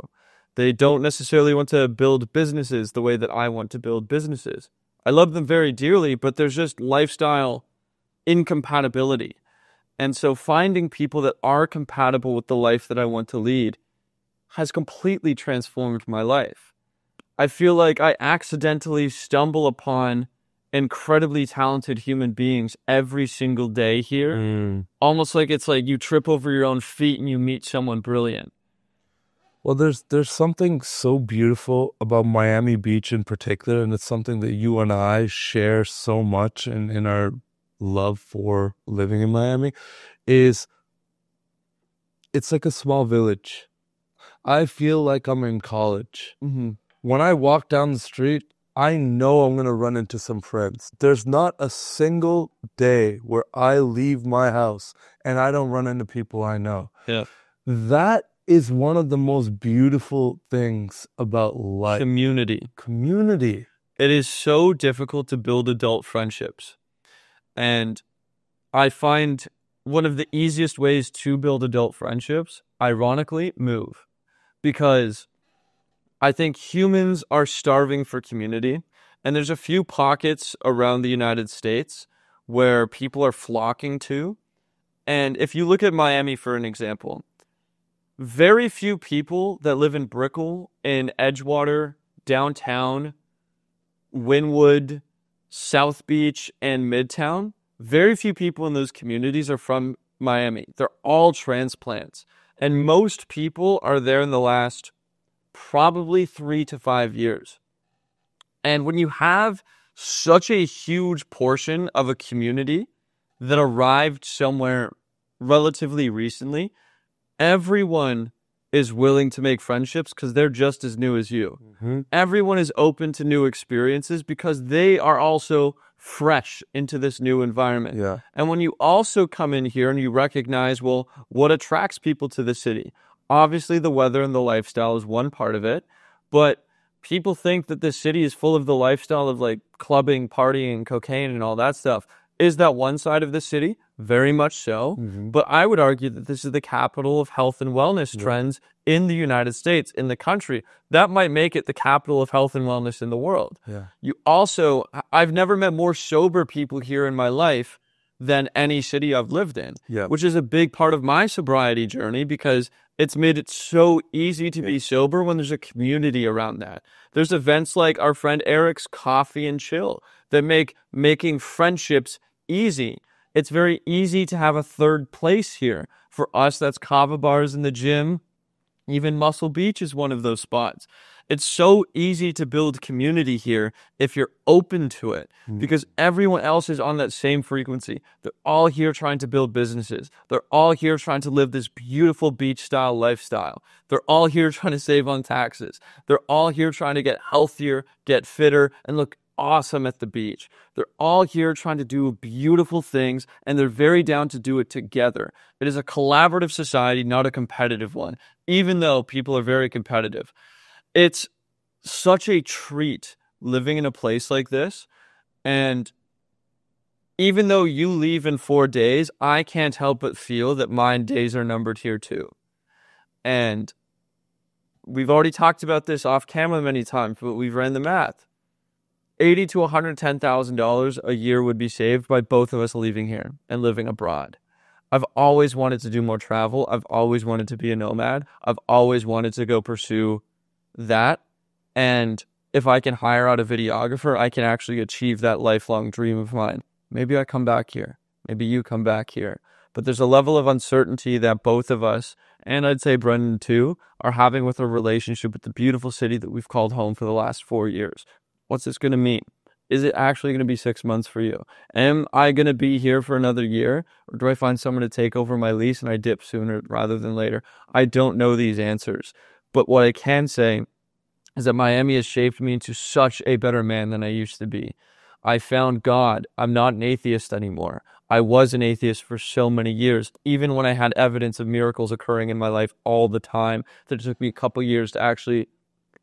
They don't necessarily want to build businesses the way that I want to build businesses. I love them very dearly, but there's just lifestyle incompatibility. And so finding people that are compatible with the life that I want to lead has completely transformed my life. I feel like I accidentally stumble upon incredibly talented human beings every single day here. Almost like it's like you trip over your own feet and you meet someone brilliant. Well, there's something so beautiful about Miami Beach in particular, and it's something that you and I share so much in our love for living in Miami, is it's like a small village. I feel like I'm in college. When I walk down the street, I know I'm going to run into some friends. There's not a single day where I leave my house and I don't run into people I know. Yeah. That is one of the most beautiful things about life. Community. It is so difficult to build adult friendships. And I find one of the easiest ways to build adult friendships, ironically, move. Because I think humans are starving for community. And there's a few pockets around the United States where people are flocking to. And if you look at Miami, for an example, very few people that live in Brickell, in Edgewater, downtown, Wynwood, South Beach, and Midtown, very few people in those communities are from Miami. They're all transplants. And most people are there in the last probably 3 to 5 years. And when you have such a huge portion of a community that arrived somewhere relatively recently, everyone is willing to make friendships because they're just as new as you. Everyone is open to new experiences because they are also fresh into this new environment. Yeah. And when you also come in here and you recognize, well, what attracts people to the city? Obviously, the weather and the lifestyle is one part of it, but people think that this city is full of the lifestyle of like clubbing, partying, cocaine, and all that stuff. Is that one side of the city? Very much so. But I would argue that this is the capital of health and wellness trends in the United States, in the country. That might make it the capital of health and wellness in the world. You also, I've never met more sober people here in my life than any city I've lived in, which is a big part of my sobriety journey because it's made it so easy to be sober when there's a community around that. There's events like our friend Eric's Coffee and Chill that make making friendships easy. It's very easy to have a third place here. For us, that's kava bars in the gym. Even Muscle Beach is one of those spots. It's so easy to build community here if you're open to it because everyone else is on that same frequency. They're all here trying to build businesses. They're all here trying to live this beautiful beach-style lifestyle. They're all here trying to save on taxes. They're all here trying to get healthier, get fitter, and look awesome at the beach. They're all here trying to do beautiful things, and they're very down to do it together. It is a collaborative society, not a competitive one, even though people are very competitive. It's such a treat living in a place like this, and even though you leave in 4 days, I can't help but feel that my days are numbered here too. And we've already talked about this off camera many times, but we've ran the math. $80,000 to $110,000 a year would be saved by both of us leaving here and living abroad. I've always wanted to do more travel. I've always wanted to be a nomad. I've always wanted to go pursue that. And if I can hire out a videographer, I can actually achieve that lifelong dream of mine. Maybe I come back here. Maybe you come back here. But there's a level of uncertainty that both of us, and I'd say Brendan too, are having with our relationship with the beautiful city that we've called home for the last 4 years. What's this going to mean? Is it actually going to be 6 months for you? Am I going to be here for another year? Or do I find someone to take over my lease and I dip sooner rather than later? I don't know these answers. But what I can say is that Miami has shaped me into such a better man than I used to be. I found God. I'm not an atheist anymore. I was an atheist for so many years, even when I had evidence of miracles occurring in my life all the time, that it took me a couple years to actually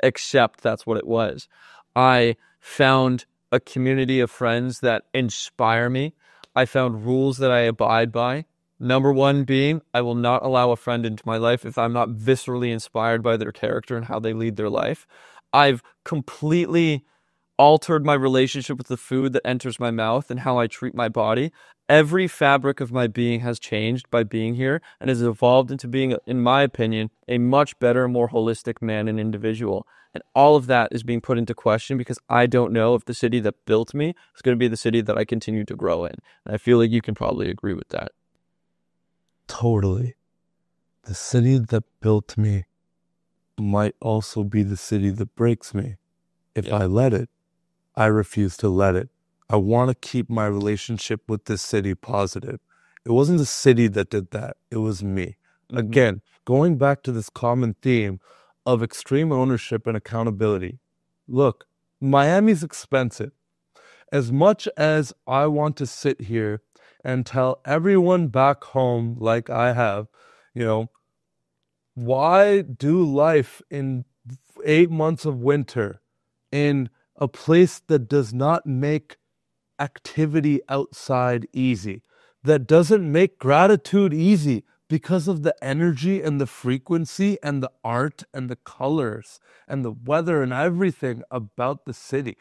accept that's what it was. I found a community of friends that inspire me. I found rules that I abide by. Number one being, I will not allow a friend into my life if I'm not viscerally inspired by their character and how they lead their life. I've completely altered my relationship with the food that enters my mouth and how I treat my body. Every fabric of my being has changed by being here and has evolved into being, in my opinion, a much better, more holistic man and individual. And all of that is being put into question because I don't know if the city that built me is going to be the city that I continue to grow in. And I feel like you can probably agree with that. Totally. The city that built me might also be the city that breaks me. If I let it, I refuse to let it. I want to keep my relationship with this city positive. It wasn't the city that did that. It was me. Again, going back to this common theme of extreme ownership and accountability. Look, Miami's expensive. As much as I want to sit here and tell everyone back home, like I have, why do life in 8 months of winter in a place that does not make activity outside easy, that doesn't make gratitude easy because of the energy and the frequency and the art and the colors and the weather and everything about the city.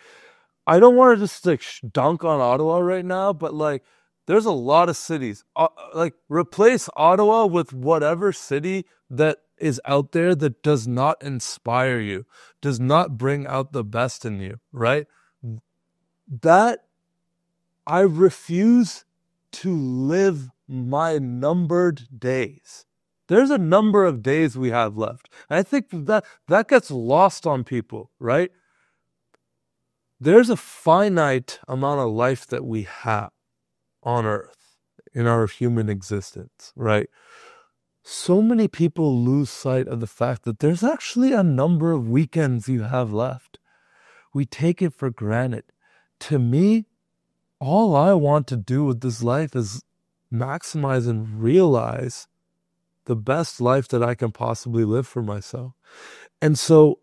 I don't want to just dunk on Ottawa right now, but there's a lot of cities. Replace Ottawa with whatever city that is out there that does not inspire you, does not bring out the best in you, right? That I refuse to live my numbered days. There's a number of days we have left. And I think that gets lost on people, right? There's a finite amount of life that we have on Earth in our human existence, right? so many people lose sight of the fact that there's actually a number of weekends you have left. We take it for granted. To me, all I want to do with this life is maximize and realize the best life that I can possibly live for myself. And so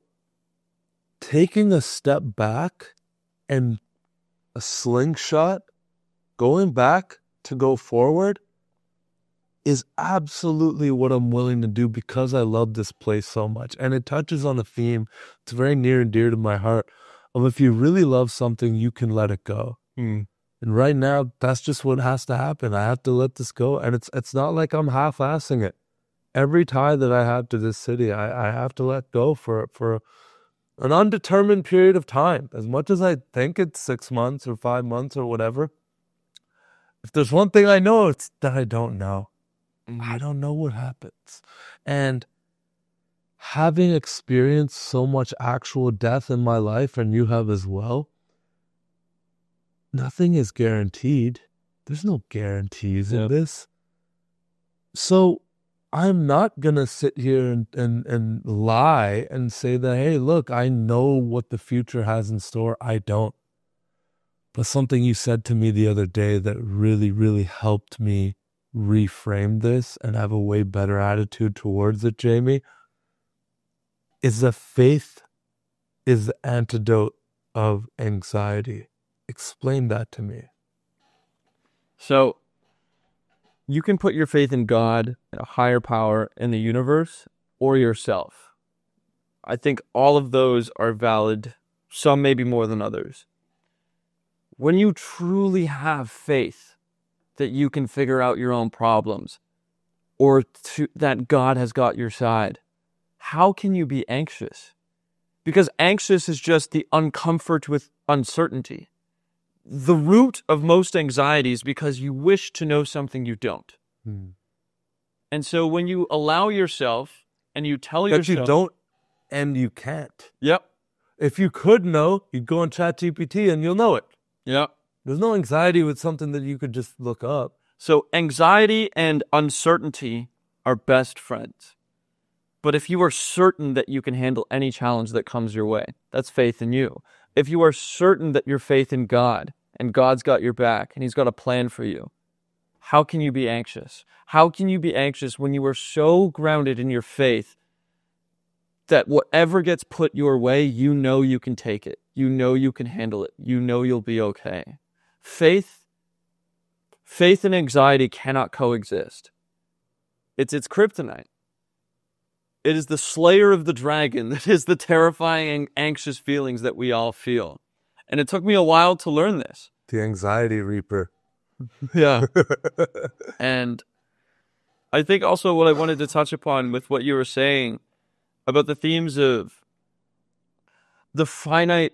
taking a step back and a slingshot, going back to go forward, is absolutely what I'm willing to do because I love this place so much. And it touches on a theme that's very near and dear to my heart of if you really love something, you can let it go. And right now, that's just what has to happen. I have to let this go. And it's not like I'm half-assing it. Every tie that I have to this city, I have to let go for an undetermined period of time. As much as I think it's 6 months or 5 months or whatever, if there's one thing I know, it's that I don't know. I don't know what happens. And having experienced so much actual death in my life, and you have as well, nothing is guaranteed. There's no guarantees in this. So I'm not going to sit here and lie and say that, hey, look, I know what the future has in store. I don't. But something you said to me the other day that really, really helped me reframe this and have a way better attitude towards it, Jamey, is that faith is the antidote of anxiety. Explain that to me. So you can put your faith in God, a higher power in the universe, or yourself. I think all of those are valid, some maybe more than others. When you truly have faith that you can figure out your own problems, or that God has got your side, how can you be anxious? Because anxious is just the uncomfort with uncertainty. The root of most anxiety is because you wish to know something you don't. And so when you allow yourself and you tell yourself... That you don't and you can't. Yep. If you could know, you'd go on ChatGPT and you'll know it. Yep. There's no anxiety with something that you could just look up. So anxiety and uncertainty are best friends. But if you are certain that you can handle any challenge that comes your way, that's faith in you. If you are certain that your faith in God, and God's got your back, and He's got a plan for you, how can you be anxious? How can you be anxious when you are so grounded in your faith that whatever gets put your way, you know you can take it. You know you can handle it. You know you'll be okay. Faith and anxiety cannot coexist. It's kryptonite. It is the slayer of the dragon. That is the terrifying, anxious feelings that we all feel. And it took me a while to learn this. The anxiety reaper. Yeah. And I think also what I wanted to touch upon with what you were saying about the themes of the finite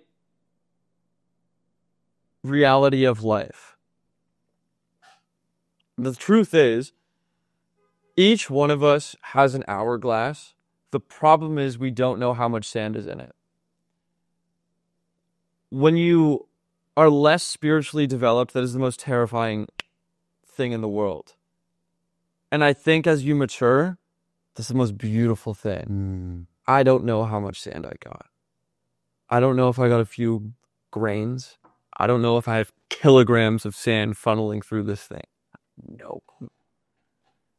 reality of life. The truth is, each one of us has an hourglass. The problem is we don't know how much sand is in it. When you are less spiritually developed, that is the most terrifying thing in the world. And I think as you mature, that's the most beautiful thing. I don't know how much sand I got. I don't know if I got a few grains. I don't know if I have kilograms of sand funneling through this thing. No.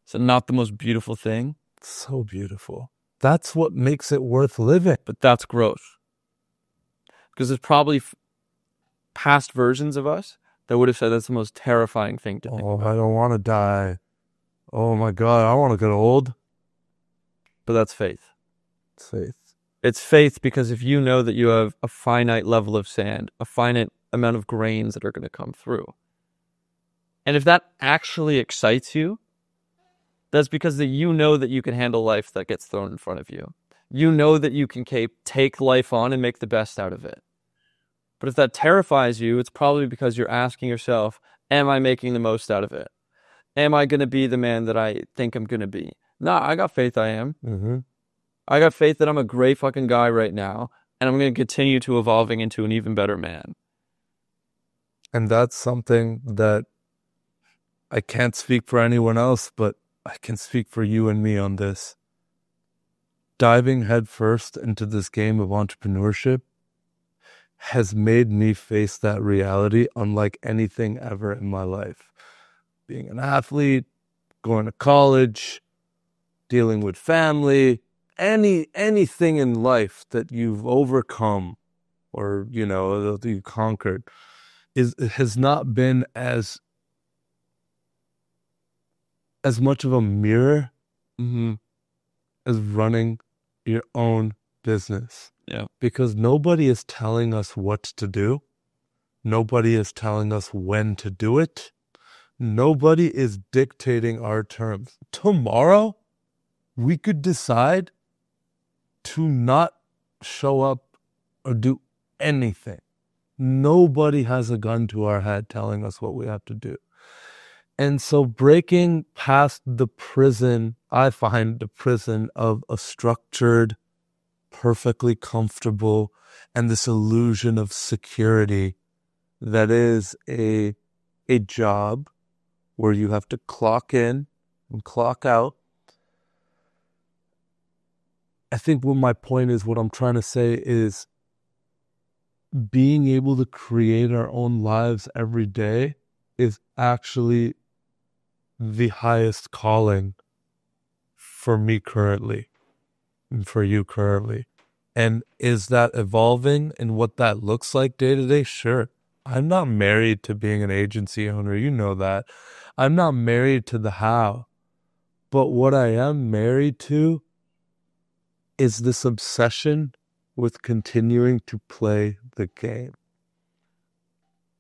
So not the most beautiful thing. So beautiful. That's what makes it worth living. But that's growth. Because there's probably past versions of us that would have said that's the most terrifying thing to think about. I don't want to die. Oh my God, I want to get old. But that's faith. It's faith. It's faith because if you know that you have a finite level of sand, a finite amount of grains that are going to come through, and if that actually excites you, that's because that you know that you can handle life that gets thrown in front of you. You know that you can take life on and make the best out of it. But if that terrifies you, it's probably because you're asking yourself, am I making the most out of it? Am I going to be the man that I think I'm going to be? No, I got faith I am. I got faith that I'm a great fucking guy right now, and I'm going to continue to evolving into an even better man. And that's something that I can't speak for anyone else, but I can speak for you and me on this. Diving headfirst into this game of entrepreneurship has made me face that reality unlike anything ever in my life. Being an athlete, going to college, dealing with family, anything in life that you've overcome or, that you conquered has not been as much of a mirror as running your own business. Yeah. Because nobody is telling us what to do. Nobody is telling us when to do it. Nobody is dictating our terms. Tomorrow, we could decide to not show up or do anything. Nobody has a gun to our head telling us what we have to do. And so breaking past the prison, I find the prison of a structured, perfectly comfortable, and this illusion of security that is a job where you have to clock in and clock out. I think what my point is, what I'm trying to say is being able to create our own lives every day is actually the highest calling for me currently and for you currently. And is that evolving and what that looks like day to day? Sure. I'm not married to being an agency owner. You know that. I'm not married to the how. But what I am married to is this obsession with continuing to play the game.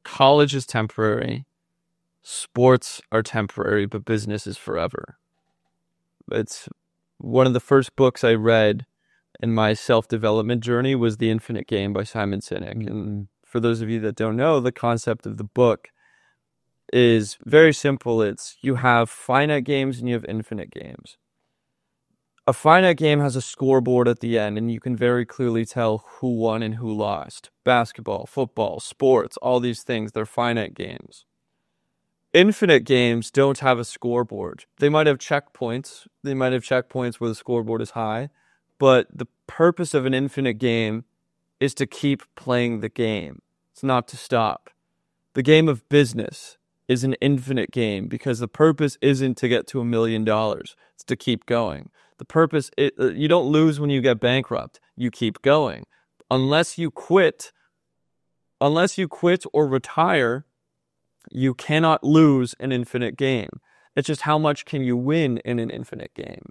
College is temporary. Sports are temporary, but business is forever. It's one of the first books I read in my self-development journey was The Infinite Game by Simon Sinek. And for those of you that don't know, the concept of the book is very simple. It's you have finite games and you have infinite games. A finite game has a scoreboard at the end, and you can very clearly tell who won and who lost. Basketball, football, sports, all these things, they're finite games. Infinite games don't have a scoreboard. They might have checkpoints. They might have checkpoints where the scoreboard is high, but the purpose of an infinite game is to keep playing the game. It's not to stop. The game of business is an infinite game because the purpose isn't to get to $1 million. It's to keep going. The purpose, you don't lose when you get bankrupt. You keep going. Unless you quit or retire, you cannot lose an infinite game. It's just how much can you win in an infinite game.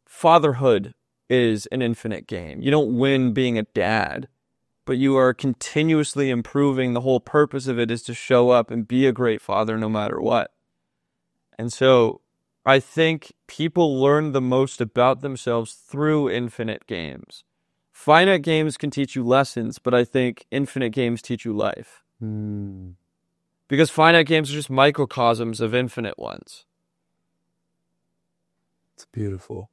Fatherhood is an infinite game. You don't win being a dad, but you are continuously improving. The whole purpose of it is to show up and be a great father no matter what. And so I think people learn the most about themselves through infinite games. Finite games can teach you lessons, but I think infinite games teach you life. Because finite games are just microcosms of infinite ones. It's beautiful.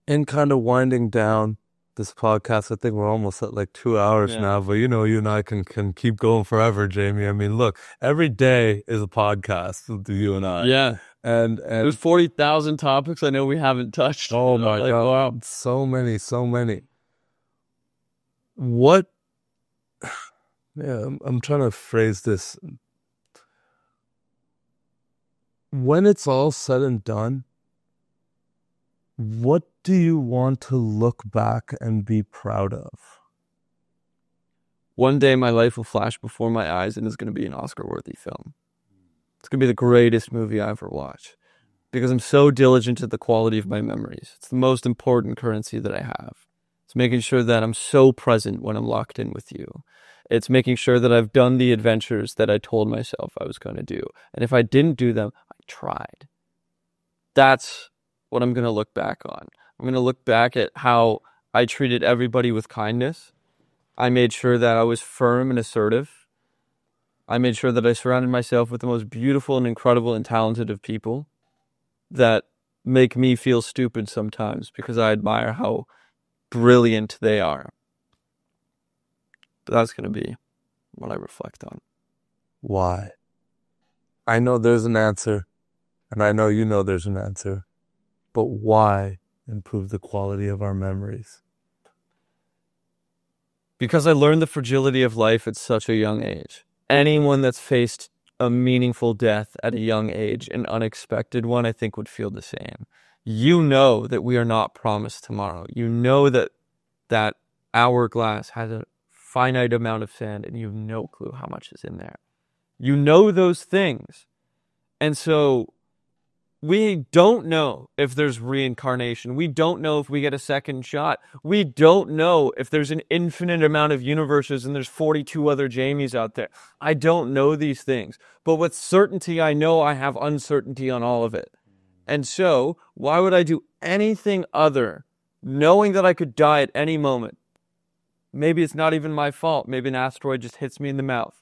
And kind of winding down this podcast, I think we're almost at like 2 hours now, but you and I can keep going forever, Jamie. I mean, look, every day is a podcast with you and I. Yeah. And there's 40,000 topics I know we haven't touched. Oh my God. Wow. So many. What? Yeah, I'm trying to phrase this. When it's all said and done, what do you want to look back and be proud of? One day my life will flash before my eyes and it's going to be an Oscar-worthy film. It's going to be the greatest movie I ever watched because I'm so diligent at the quality of my memories. It's the most important currency that I have. It's making sure that I'm so present when I'm locked in with you. It's making sure that I've done the adventures that I told myself I was going to do. And if I didn't do them, I tried. That's what I'm going to look back on. I'm going to look back at how I treated everybody with kindness. I made sure that I was firm and assertive. I made sure that I surrounded myself with the most beautiful and incredible and talented of people that make me feel stupid sometimes because I admire how brilliant they are. But that's going to be what I reflect on. Why? I know there's an answer, And I know you know there's an answer. But why improve the quality of our memories? Because I learned the fragility of life at such a young age. Anyone that's faced a meaningful death at a young age, an unexpected one, I think would feel the same. You know that we are not promised tomorrow. You know that that hourglass has a finite amount of sand and you have no clue how much is in there. You know those things. And so we don't know if there's reincarnation. We don't know if we get a second shot. We don't know if there's an infinite amount of universes and there's 42 other Jameys out there. I don't know these things. But with certainty, I know I have uncertainty on all of it. And so, why would I do anything other, knowing that I could die at any moment? Maybe it's not even my fault. Maybe an asteroid just hits me in the mouth.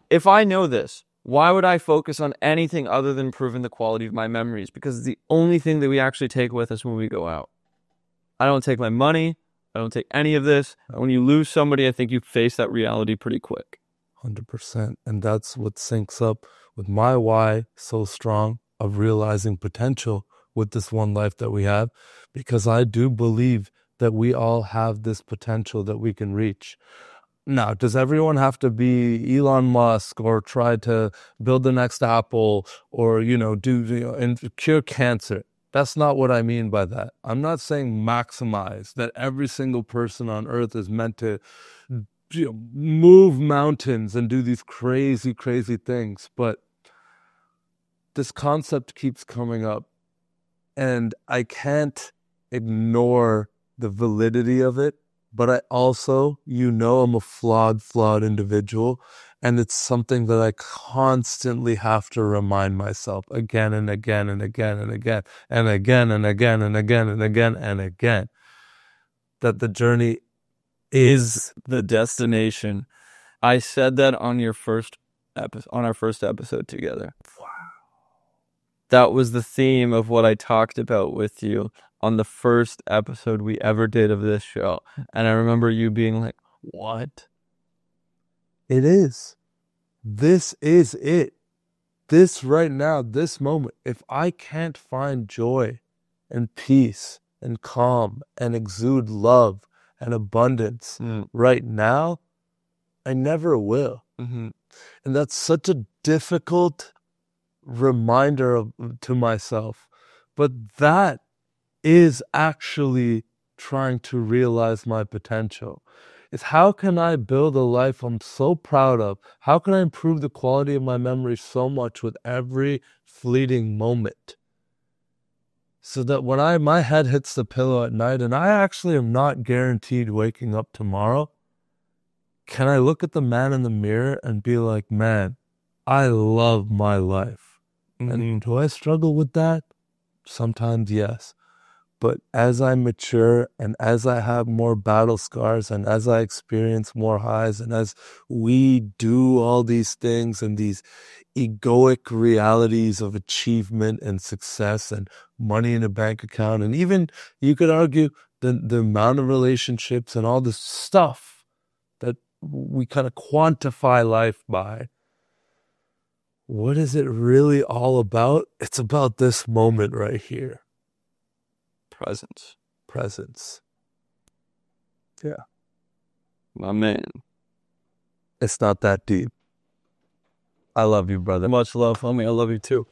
If I know this, why would I focus on anything other than improving the quality of my memories? Because it's the only thing that we actually take with us when we go out. I don't take my money. I don't take any of this. When you lose somebody, I think you face that reality pretty quick. 100%. And that's what syncs up with my why so strong of realizing potential with this one life that we have. Because I do believe that we all have this potential that we can reach. Now, does everyone have to be Elon Musk or try to build the next Apple or, and cure cancer? That's not what I mean by that. I'm not saying maximize, that every single person on earth is meant to move mountains and do these crazy, crazy things. But this concept keeps coming up and I can't ignore the validity of it. But I also, I'm a flawed individual. And it's something that I constantly have to remind myself again and again and again and again and again and again and again and again and again. That the journey is the destination. I said that on our first episode together. Wow. That was the theme of what I talked about with you on the first episode we ever did of this show. And I remember you being like, what? It is. This is it. This right now, this moment, if I can't find joy and peace and calm and exude love and abundance right now, I never will. Mm-hmm. And that's such a difficult reminder to myself. But that is actually trying to realize my potential. It's how can I build a life I'm so proud of? How can I improve the quality of my memory so much with every fleeting moment? So that when my head hits the pillow at night and I actually am not guaranteed waking up tomorrow, can I look at the man in the mirror and be like, man, I love my life. Mm-hmm. And do I struggle with that? Sometimes, yes. But as I mature and as I have more battle scars and as I experience more highs and as we do all these things and these egoic realities of achievement and success and money in a bank account, and even you could argue the amount of relationships and all this stuff that we kind of quantify life by, what is it really all about? It's about this moment right here. Presence. Yeah. My man. It's not that deep. I love you, brother. Much love, homie. I love you too.